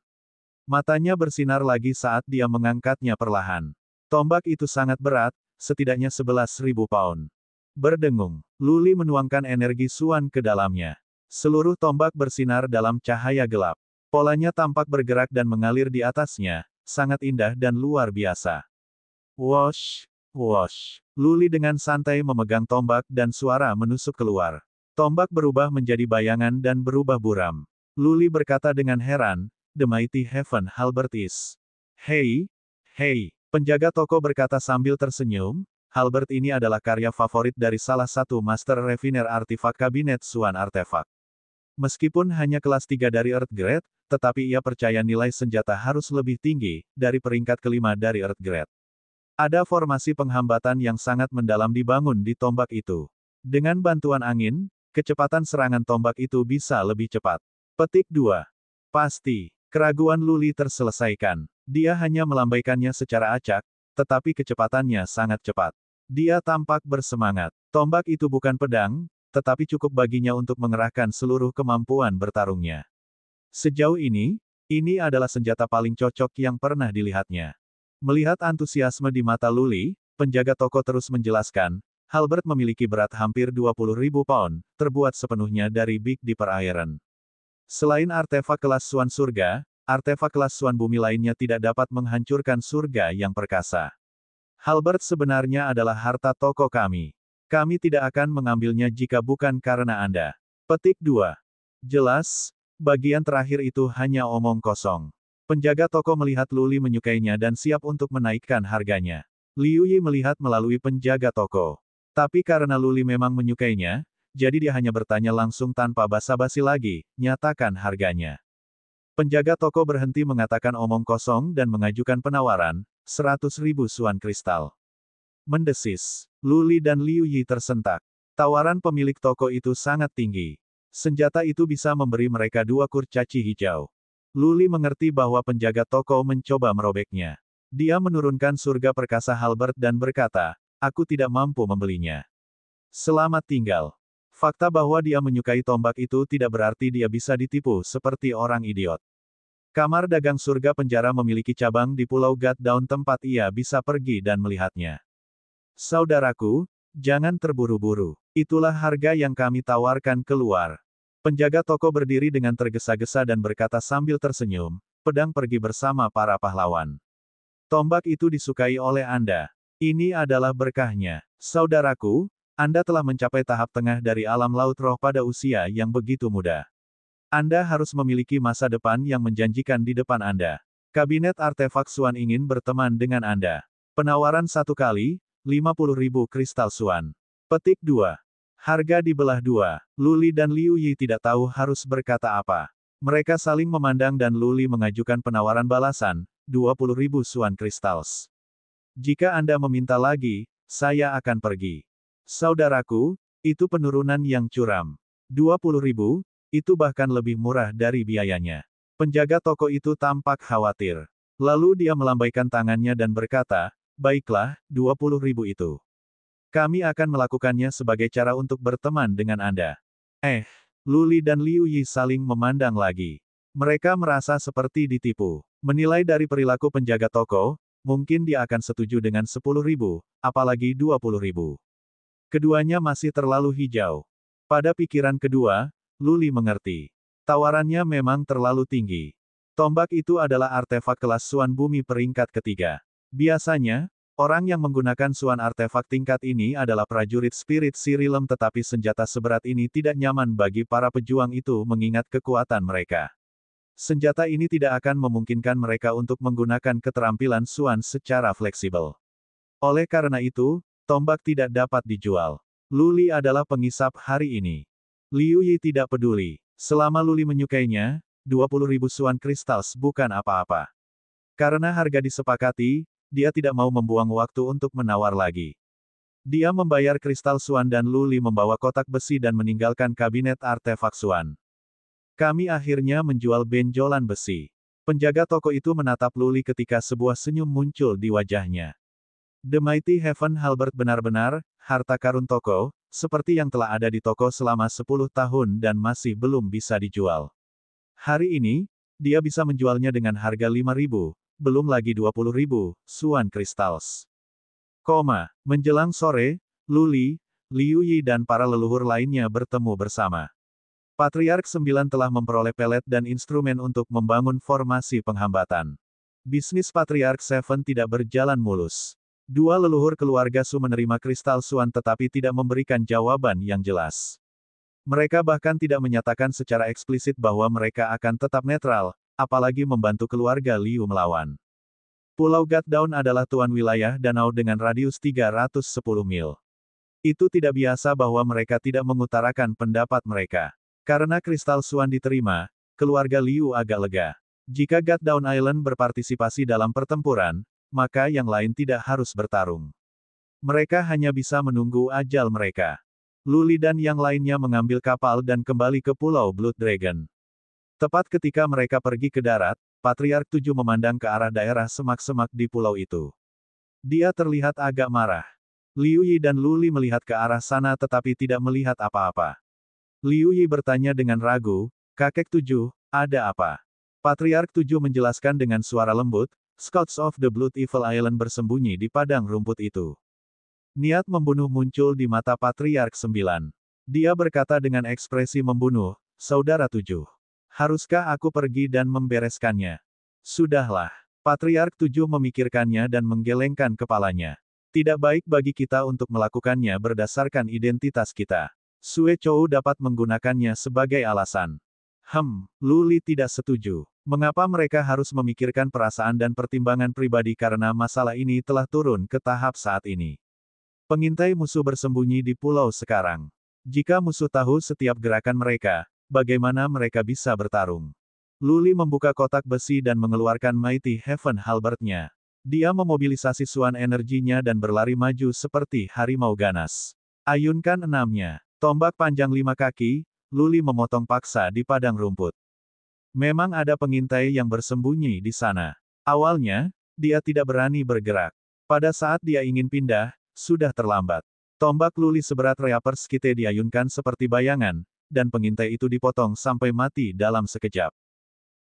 Matanya bersinar lagi saat dia mengangkatnya perlahan. Tombak itu sangat berat, setidaknya 11.000 pound. Berdengung, Lu Li menuangkan energi Suan ke dalamnya. Seluruh tombak bersinar dalam cahaya gelap. Polanya tampak bergerak dan mengalir di atasnya, sangat indah dan luar biasa. Wosh, wosh. Lu Li dengan santai memegang tombak dan suara menusuk keluar. Tombak berubah menjadi bayangan dan berubah buram. Lu Li berkata dengan heran, "The mighty heaven halberd is." Hei, hei, penjaga toko berkata sambil tersenyum, halberd ini adalah karya favorit dari salah satu master refiner artifak kabinet Suan artefak. Meskipun hanya kelas 3 dari Earth Grade, tetapi ia percaya nilai senjata harus lebih tinggi, dari peringkat kelima dari Earth Grade. Ada formasi penghambatan yang sangat mendalam dibangun di tombak itu. Dengan bantuan angin, kecepatan serangan tombak itu bisa lebih cepat. Petik 2. Pasti. Keraguan Lu Li terselesaikan. Dia hanya melambaikannya secara acak, tetapi kecepatannya sangat cepat. Dia tampak bersemangat. Tombak itu bukan pedang, tetapi cukup baginya untuk mengerahkan seluruh kemampuan bertarungnya. Sejauh ini adalah senjata paling cocok yang pernah dilihatnya. Melihat antusiasme di mata Lu Li, penjaga toko terus menjelaskan, halberd memiliki berat hampir 20.000 pound, terbuat sepenuhnya dari Big Dipper Iron. Selain artefak kelas Suan surga, artefak kelas Suan bumi lainnya tidak dapat menghancurkan surga yang perkasa. Halberd sebenarnya adalah harta toko kami. Kami tidak akan mengambilnya jika bukan karena Anda. Petik 2. Jelas, bagian terakhir itu hanya omong kosong. Penjaga toko melihat Lu Li menyukainya dan siap untuk menaikkan harganya. Liu Yi melihat melalui penjaga toko. Tapi karena Lu Li memang menyukainya, jadi dia hanya bertanya langsung tanpa basa-basi lagi, nyatakan harganya. Penjaga toko berhenti mengatakan omong kosong dan mengajukan penawaran, 100.000 Suan kristal. Mendesis. Lu Li dan Liu Yi tersentak. Tawaran pemilik toko itu sangat tinggi. Senjata itu bisa memberi mereka 2 kurcaci hijau. Lu Li mengerti bahwa penjaga toko mencoba merobeknya. Dia menurunkan surga perkasa halberd dan berkata, "Aku tidak mampu membelinya." Selamat tinggal. Fakta bahwa dia menyukai tombak itu tidak berarti dia bisa ditipu seperti orang idiot. Kamar dagang surga penjara memiliki cabang di Pulau Goddown tempat ia bisa pergi dan melihatnya. Saudaraku, jangan terburu-buru. Itulah harga yang kami tawarkan keluar. Penjaga toko berdiri dengan tergesa-gesa dan berkata sambil tersenyum, "Pedang pergi bersama para pahlawan. Tombak itu disukai oleh Anda. Ini adalah berkahnya. Saudaraku, Anda telah mencapai tahap tengah dari alam laut roh pada usia yang begitu muda. Anda harus memiliki masa depan yang menjanjikan di depan Anda. Kabinet artefak Suan ingin berteman dengan Anda. Penawaran 1 kali, 50.000 kristal Suan." Petik 2. Harga dibelah 2. Lu Li dan Liu Yi tidak tahu harus berkata apa. Mereka saling memandang dan Lu Li mengajukan penawaran balasan, 20.000 Suan kristals. "Jika Anda meminta lagi, saya akan pergi." Saudaraku, itu penurunan yang curam. 20.000, itu bahkan lebih murah dari biayanya. Penjaga toko itu tampak khawatir. Lalu dia melambaikan tangannya dan berkata, Baiklah, 20.000 itu. Kami akan melakukannya sebagai cara untuk berteman dengan Anda. Luli dan Liu Yi saling memandang lagi. Mereka merasa seperti ditipu. Menilai dari perilaku penjaga toko, mungkin dia akan setuju dengan 10.000, apalagi 20.000. Keduanya masih terlalu hijau. Pada pikiran kedua, Luli mengerti. Tawarannya memang terlalu tinggi. Tombak itu adalah artefak kelas Suan Bumi peringkat ketiga. Biasanya, orang yang menggunakan Suan artefak tingkat ini adalah prajurit spirit Sirilem, tetapi senjata seberat ini tidak nyaman bagi para pejuang itu mengingat kekuatan mereka. Senjata ini tidak akan memungkinkan mereka untuk menggunakan keterampilan Suan secara fleksibel. Oleh karena itu, tombak tidak dapat dijual. Luli adalah pengisap hari ini. Liu Yi tidak peduli. Selama Luli menyukainya, 20.000 Suan Crystals bukan apa-apa. Karena harga disepakati, dia tidak mau membuang waktu untuk menawar lagi. Dia membayar kristal Suan dan Luli membawa kotak besi dan meninggalkan kabinet artefak Suan. Kami akhirnya menjual benjolan besi. Penjaga toko itu menatap Luli ketika sebuah senyum muncul di wajahnya. The Mighty Heaven Halberd benar-benar, harta karun toko, seperti yang telah ada di toko selama 10 tahun dan masih belum bisa dijual. Hari ini, dia bisa menjualnya dengan harga 5.000, belum lagi 20.000, Suan Crystals. Menjelang sore, Luli, Liu Yi dan para leluhur lainnya bertemu bersama. Patriark 9 telah memperoleh pelet dan instrumen untuk membangun formasi penghambatan. Bisnis Patriark 7 tidak berjalan mulus. Dua leluhur keluarga Su menerima kristal Suan tetapi tidak memberikan jawaban yang jelas. Mereka bahkan tidak menyatakan secara eksplisit bahwa mereka akan tetap netral, apalagi membantu keluarga Liu melawan. Pulau Goddown adalah tuan wilayah danau dengan radius 310 mil. Itu tidak biasa bahwa mereka tidak mengutarakan pendapat mereka. Karena kristal Suan diterima, keluarga Liu agak lega. Jika Goddown Island berpartisipasi dalam pertempuran, maka yang lain tidak harus bertarung. Mereka hanya bisa menunggu ajal mereka. Luli dan yang lainnya mengambil kapal dan kembali ke Pulau Blood Dragon. Tepat ketika mereka pergi ke darat, Patriark 7 memandang ke arah daerah semak-semak di pulau itu. Dia terlihat agak marah. Liu Yi dan Luli melihat ke arah sana tetapi tidak melihat apa-apa. Liu Yi bertanya dengan ragu, "Kakek 7, ada apa?" Patriark 7 menjelaskan dengan suara lembut, "Scouts of the Blood Evil Island bersembunyi di padang rumput itu." Niat membunuh muncul di mata Patriark 9. Dia berkata dengan ekspresi membunuh, "Saudara 7. Haruskah aku pergi dan membereskannya?" "Sudahlah." Patriark 7 memikirkannya dan menggelengkan kepalanya. "Tidak baik bagi kita untuk melakukannya berdasarkan identitas kita. Sue Chou dapat menggunakannya sebagai alasan." Luli tidak setuju. Mengapa mereka harus memikirkan perasaan dan pertimbangan pribadi karena masalah ini telah turun ke tahap saat ini. Pengintai musuh bersembunyi di pulau sekarang. Jika musuh tahu setiap gerakan mereka, bagaimana mereka bisa bertarung? Luli membuka kotak besi dan mengeluarkan Mighty Heaven Halberd-nya. Dia memobilisasi Suan energinya dan berlari maju seperti harimau ganas. Ayunkan enamnya. Tombak panjang 5 kaki, Luli memotong paksa di padang rumput. Memang ada pengintai yang bersembunyi di sana. Awalnya, dia tidak berani bergerak. Pada saat dia ingin pindah, sudah terlambat. Tombak Luli seberat reapers kite diayunkan seperti bayangan, dan pengintai itu dipotong sampai mati dalam sekejap.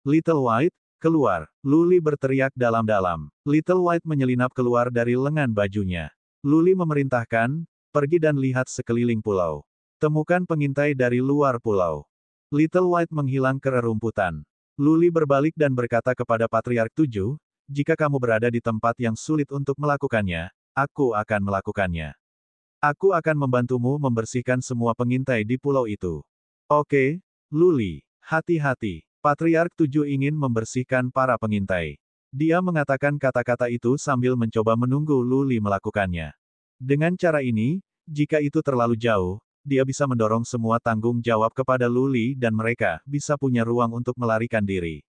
"Little White, keluar!" Luli berteriak dalam-dalam. Little White menyelinap keluar dari lengan bajunya. Luli memerintahkan, "Pergi dan lihat sekeliling pulau. Temukan pengintai dari luar pulau." Little White menghilang ke rerumputan. Luli berbalik dan berkata kepada Patriark 7, "Jika kamu berada di tempat yang sulit untuk melakukannya, aku akan melakukannya. Aku akan membantumu membersihkan semua pengintai di pulau itu." "Oke, Luli. Hati-hati." Patriark 7 ingin membersihkan para pengintai. Dia mengatakan kata-kata itu sambil mencoba menunggu Luli melakukannya. Dengan cara ini, jika itu terlalu jauh, dia bisa mendorong semua tanggung jawab kepada Luli dan mereka bisa punya ruang untuk melarikan diri.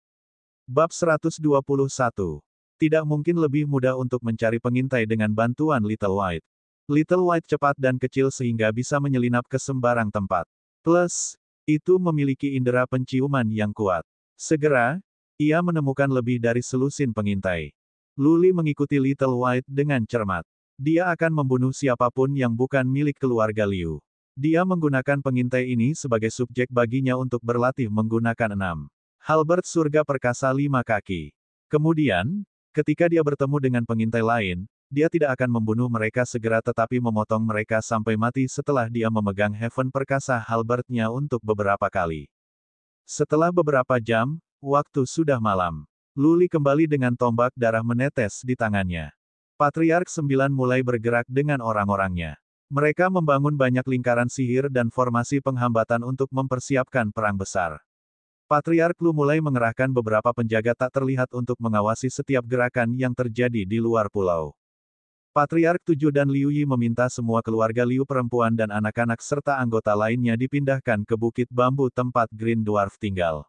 Bab 121. Tidak mungkin lebih mudah untuk mencari pengintai dengan bantuan Little White. Little White cepat dan kecil sehingga bisa menyelinap ke sembarang tempat. Plus, itu memiliki indera penciuman yang kuat. Segera, ia menemukan lebih dari selusin pengintai. Luli mengikuti Little White dengan cermat. Dia akan membunuh siapapun yang bukan milik keluarga Liu. Dia menggunakan pengintai ini sebagai subjek baginya untuk berlatih menggunakan 6 halberd surga perkasa 5 kaki. Kemudian, ketika dia bertemu dengan pengintai lain, dia tidak akan membunuh mereka segera tetapi memotong mereka sampai mati setelah dia memegang Heaven perkasa halberdnya untuk beberapa kali. Setelah beberapa jam, waktu sudah malam. Luli kembali dengan tombak darah menetes di tangannya. Patriark 9 mulai bergerak dengan orang-orangnya. Mereka membangun banyak lingkaran sihir dan formasi penghambatan untuk mempersiapkan perang besar. Patriark Lu mulai mengerahkan beberapa penjaga tak terlihat untuk mengawasi setiap gerakan yang terjadi di luar pulau. Patriark 7 dan Liu Yi meminta semua keluarga Liu perempuan dan anak-anak serta anggota lainnya dipindahkan ke Bukit Bambu tempat Green Dwarf tinggal.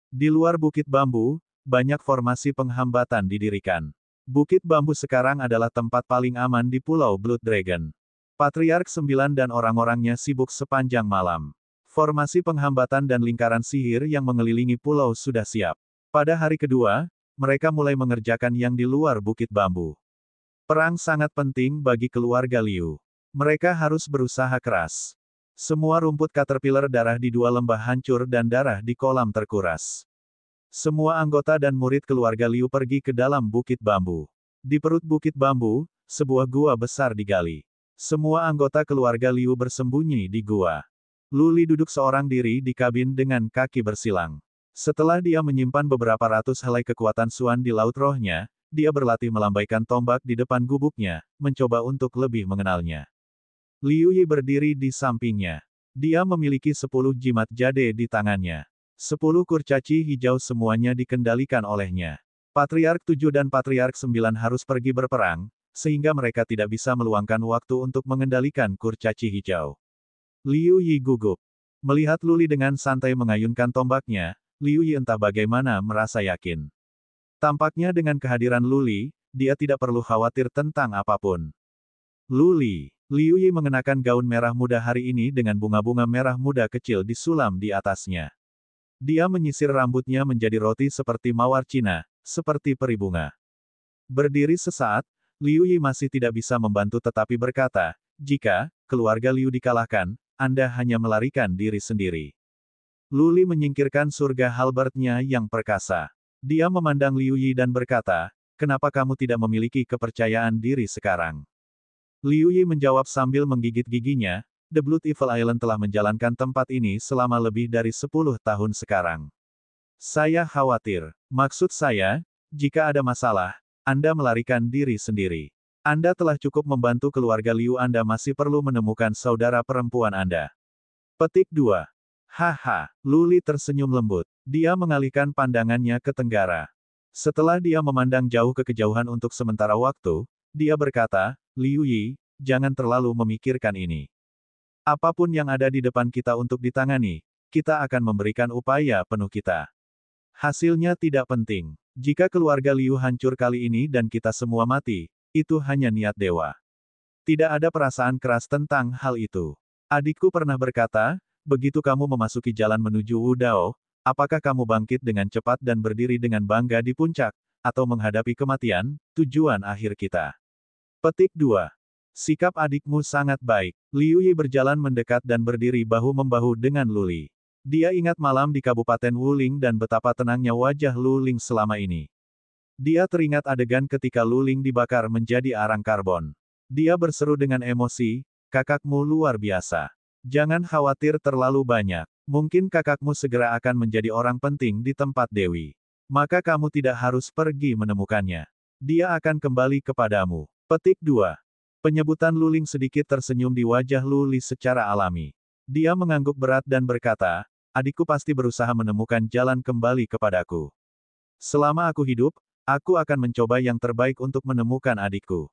Di luar Bukit Bambu, banyak formasi penghambatan didirikan. Bukit Bambu sekarang adalah tempat paling aman di Pulau Blood Dragon. Patriark 9 dan orang-orangnya sibuk sepanjang malam. Formasi penghambatan dan lingkaran sihir yang mengelilingi pulau sudah siap. Pada hari kedua, mereka mulai mengerjakan yang di luar Bukit Bambu. Perang sangat penting bagi keluarga Liu. Mereka harus berusaha keras. Semua rumput caterpillar darah di 2 lembah hancur dan darah di kolam terkuras. Semua anggota dan murid keluarga Liu pergi ke dalam Bukit Bambu. Di perut Bukit Bambu, sebuah gua besar digali. Semua anggota keluarga Liu bersembunyi di gua. Luli duduk seorang diri di kabin dengan kaki bersilang. Setelah dia menyimpan beberapa ratus helai kekuatan Suan di laut rohnya, dia berlatih melambaikan tombak di depan gubuknya, mencoba untuk lebih mengenalnya. Liu Yi berdiri di sampingnya. Dia memiliki 10 jimat jade di tangannya. 10 kurcaci hijau semuanya dikendalikan olehnya. Patriark 7 dan Patriark 9 harus pergi berperang, sehingga mereka tidak bisa meluangkan waktu untuk mengendalikan kurcaci hijau. Liu Yi gugup. Melihat Luli dengan santai mengayunkan tombaknya, Liu Yi entah bagaimana merasa yakin. Tampaknya dengan kehadiran Luli, dia tidak perlu khawatir tentang apapun. Luli. Liu Yi mengenakan gaun merah muda hari ini dengan bunga-bunga merah muda kecil disulam di atasnya. Dia menyisir rambutnya menjadi roti seperti mawar Cina, seperti peri bunga. Berdiri sesaat, Liu Yi masih tidak bisa membantu tetapi berkata, jika keluarga Liu dikalahkan, Anda hanya melarikan diri sendiri. Luli menyingkirkan surga halberdnya yang perkasa. Dia memandang Liu Yi dan berkata, kenapa kamu tidak memiliki kepercayaan diri sekarang? Liu Yi menjawab sambil menggigit giginya, The Blood Evil Island telah menjalankan tempat ini selama lebih dari 10 tahun sekarang. Saya khawatir. Maksud saya, jika ada masalah, Anda melarikan diri sendiri. Anda telah cukup membantu keluarga Liu, Anda masih perlu menemukan saudara perempuan Anda. Petik 2. Haha, Luli tersenyum lembut. Dia mengalihkan pandangannya ke tenggara. Setelah dia memandang jauh ke kejauhan untuk sementara waktu, dia berkata, Liu Yi, jangan terlalu memikirkan ini. Apapun yang ada di depan kita untuk ditangani, kita akan memberikan upaya penuh kita. Hasilnya tidak penting. Jika keluarga Liu hancur kali ini dan kita semua mati, itu hanya niat dewa. Tidak ada perasaan keras tentang hal itu. Adikku pernah berkata, begitu kamu memasuki jalan menuju Wu Dao, apakah kamu bangkit dengan cepat dan berdiri dengan bangga di puncak, atau menghadapi kematian, tujuan akhir kita. Petik 2. Sikap adikmu sangat baik. Liu Yi berjalan mendekat dan berdiri bahu-membahu dengan Luli. Dia ingat malam di Kabupaten Wuling dan betapa tenangnya wajah Luling selama ini. Dia teringat adegan ketika Luling dibakar menjadi arang karbon. Dia berseru dengan emosi, kakakmu luar biasa. Jangan khawatir terlalu banyak. Mungkin kakakmu segera akan menjadi orang penting di tempat Dewi. Maka kamu tidak harus pergi menemukannya. Dia akan kembali kepadamu. Petik 2. Penyebutan Luling sedikit tersenyum di wajah Luli secara alami. Dia mengangguk berat dan berkata, adikku pasti berusaha menemukan jalan kembali kepadaku. Selama aku hidup, aku akan mencoba yang terbaik untuk menemukan adikku.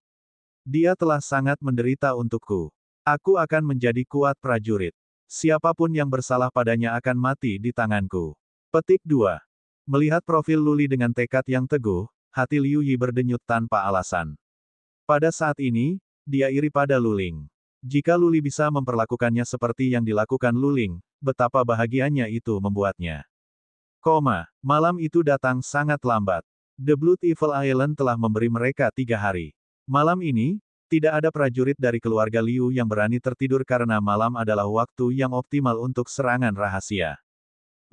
Dia telah sangat menderita untukku. Aku akan menjadi kuat prajurit. Siapapun yang bersalah padanya akan mati di tanganku. Petik 2. Melihat profil Luli dengan tekad yang teguh, hati Liu Yi berdenyut tanpa alasan. Pada saat ini, dia iri pada Luling. Jika Luli bisa memperlakukannya seperti yang dilakukan Luling, betapa bahagianya itu membuatnya. Malam itu datang sangat lambat. The Blood Evil Island telah memberi mereka 3 hari. Malam ini, tidak ada prajurit dari keluarga Liu yang berani tertidur karena malam adalah waktu yang optimal untuk serangan rahasia.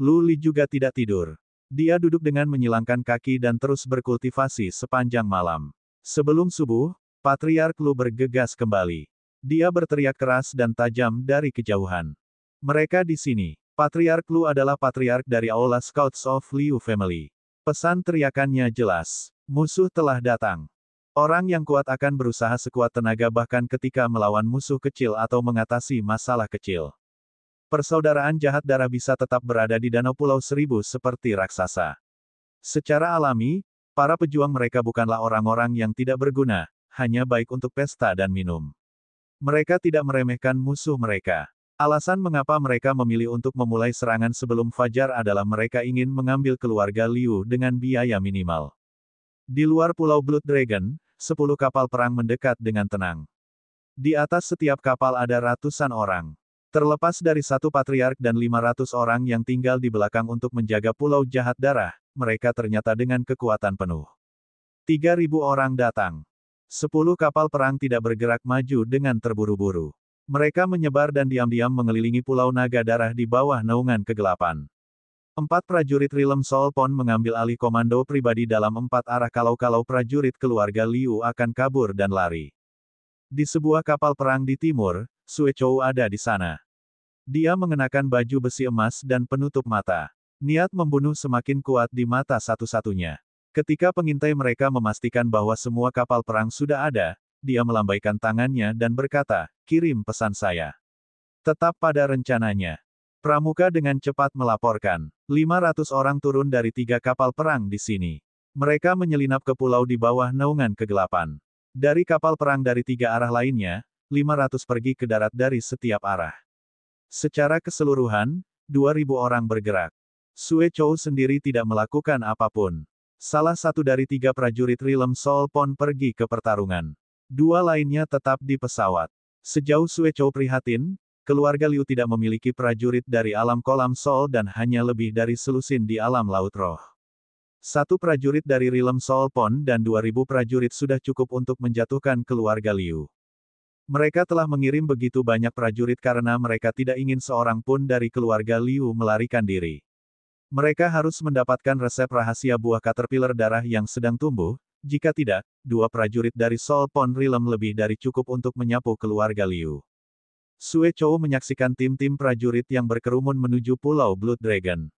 Lu Li juga tidak tidur. Dia duduk dengan menyilangkan kaki dan terus berkultivasi sepanjang malam. Sebelum subuh, Patriark Lu bergegas kembali. Dia berteriak keras dan tajam dari kejauhan. Mereka di sini. Patriark Lu adalah patriark dari Aula Scouts of Liu Family. Pesan teriakannya jelas. Musuh telah datang. Orang yang kuat akan berusaha sekuat tenaga bahkan ketika melawan musuh kecil atau mengatasi masalah kecil. Persaudaraan jahat darah bisa tetap berada di Danau Pulau Seribu seperti raksasa. Secara alami, para pejuang mereka bukanlah orang-orang yang tidak berguna, hanya baik untuk pesta dan minum. Mereka tidak meremehkan musuh mereka. Alasan mengapa mereka memilih untuk memulai serangan sebelum fajar adalah mereka ingin mengambil keluarga Liu dengan biaya minimal. Di luar Pulau Blood Dragon, 10 kapal perang mendekat dengan tenang. Di atas setiap kapal ada ratusan orang. Terlepas dari satu patriark dan 500 orang yang tinggal di belakang untuk menjaga Pulau Jahat Darah, mereka ternyata dengan kekuatan penuh. 3.000 orang datang. 10 kapal perang tidak bergerak maju dengan terburu-buru. Mereka menyebar dan diam-diam mengelilingi Pulau Naga Darah di bawah naungan kegelapan. 4 prajurit Realm Soul Pond mengambil alih komando pribadi dalam 4 arah kalau-kalau prajurit keluarga Liu akan kabur dan lari. Di sebuah kapal perang di timur, Sue Chou ada di sana. Dia mengenakan baju besi emas dan penutup mata. Niat membunuh semakin kuat di mata satu-satunya. Ketika pengintai mereka memastikan bahwa semua kapal perang sudah ada, dia melambaikan tangannya dan berkata, "Kirim pesan saya." Tetap pada rencananya. Pramuka dengan cepat melaporkan, 500 orang turun dari 3 kapal perang di sini. Mereka menyelinap ke pulau di bawah naungan kegelapan. Dari kapal perang dari 3 arah lainnya, 500 pergi ke darat dari setiap arah. Secara keseluruhan, 2.000 orang bergerak. Sue Chou sendiri tidak melakukan apapun. Salah satu dari 3 prajurit Realm Soul Pond pergi ke pertarungan. 2 lainnya tetap di pesawat. Sejauh Sue Chou prihatin, keluarga Liu tidak memiliki prajurit dari alam kolam Soul dan hanya lebih dari selusin di alam laut roh. 1 prajurit dari Realm Soul Pond dan 2.000 prajurit sudah cukup untuk menjatuhkan keluarga Liu. Mereka telah mengirim begitu banyak prajurit karena mereka tidak ingin seorang pun dari keluarga Liu melarikan diri. Mereka harus mendapatkan resep rahasia buah caterpillar darah yang sedang tumbuh. Jika tidak, 2 prajurit dari Soul Pond Realm lebih dari cukup untuk menyapu keluarga Liu. Sue Chou menyaksikan tim-tim prajurit yang berkerumun menuju Pulau Blood Dragon.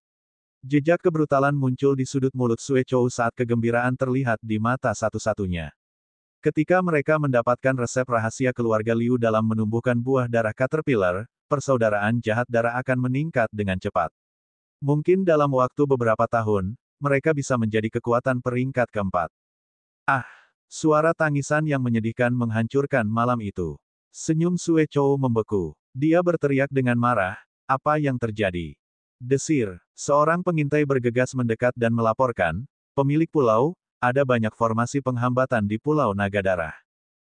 Jejak kebrutalan muncul di sudut mulut Sue Chou saat kegembiraan terlihat di mata satu-satunya. Ketika mereka mendapatkan resep rahasia keluarga Liu dalam menumbuhkan buah darah caterpillar, persaudaraan jahat darah akan meningkat dengan cepat. Mungkin dalam waktu beberapa tahun, mereka bisa menjadi kekuatan peringkat keempat. Ah! Suara tangisan yang menyedihkan menghancurkan malam itu. Senyum Sue Chou membeku. Dia berteriak dengan marah, "Apa yang terjadi?" Desir. Seorang pengintai bergegas mendekat dan melaporkan, "Pemilik pulau, ada banyak formasi penghambatan di Pulau Naga Darah.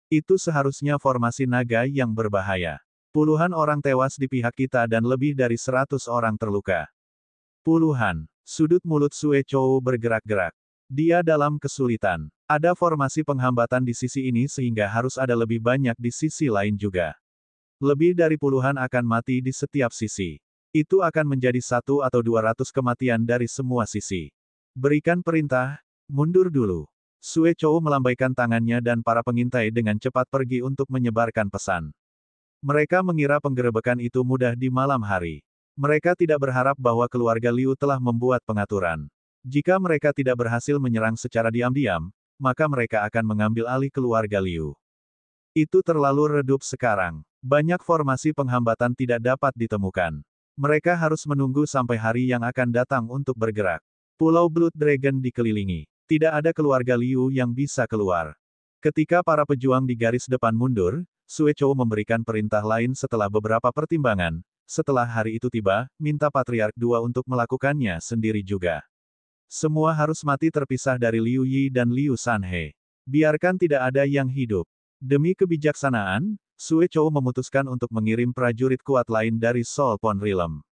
Itu seharusnya formasi naga yang berbahaya. Puluhan orang tewas di pihak kita dan lebih dari 100 orang terluka." Puluhan. Sudut mulut Sue Chou bergerak-gerak. Dia dalam kesulitan. Ada formasi penghambatan di sisi ini sehingga harus ada lebih banyak di sisi lain juga. Lebih dari puluhan akan mati di setiap sisi. Itu akan menjadi 1 atau 200 kematian dari semua sisi. Berikan perintah, mundur dulu. Sue Chou melambaikan tangannya dan para pengintai dengan cepat pergi untuk menyebarkan pesan. Mereka mengira penggerebekan itu mudah di malam hari. Mereka tidak berharap bahwa keluarga Liu telah membuat pengaturan. Jika mereka tidak berhasil menyerang secara diam-diam, maka mereka akan mengambil alih keluarga Liu. Itu terlalu redup sekarang. Banyak formasi penghambatan tidak dapat ditemukan. Mereka harus menunggu sampai hari yang akan datang untuk bergerak. Pulau Blood Dragon dikelilingi. Tidak ada keluarga Liu yang bisa keluar. Ketika para pejuang di garis depan mundur, Sue Chou memberikan perintah lain setelah beberapa pertimbangan. Setelah hari itu tiba, minta Patriark II untuk melakukannya sendiri juga. Semua harus mati terpisah dari Liu Yi dan Liu Sanhe. Biarkan tidak ada yang hidup. Demi kebijaksanaan, Sue Chou memutuskan untuk mengirim prajurit kuat lain dari Soul Pond Realm.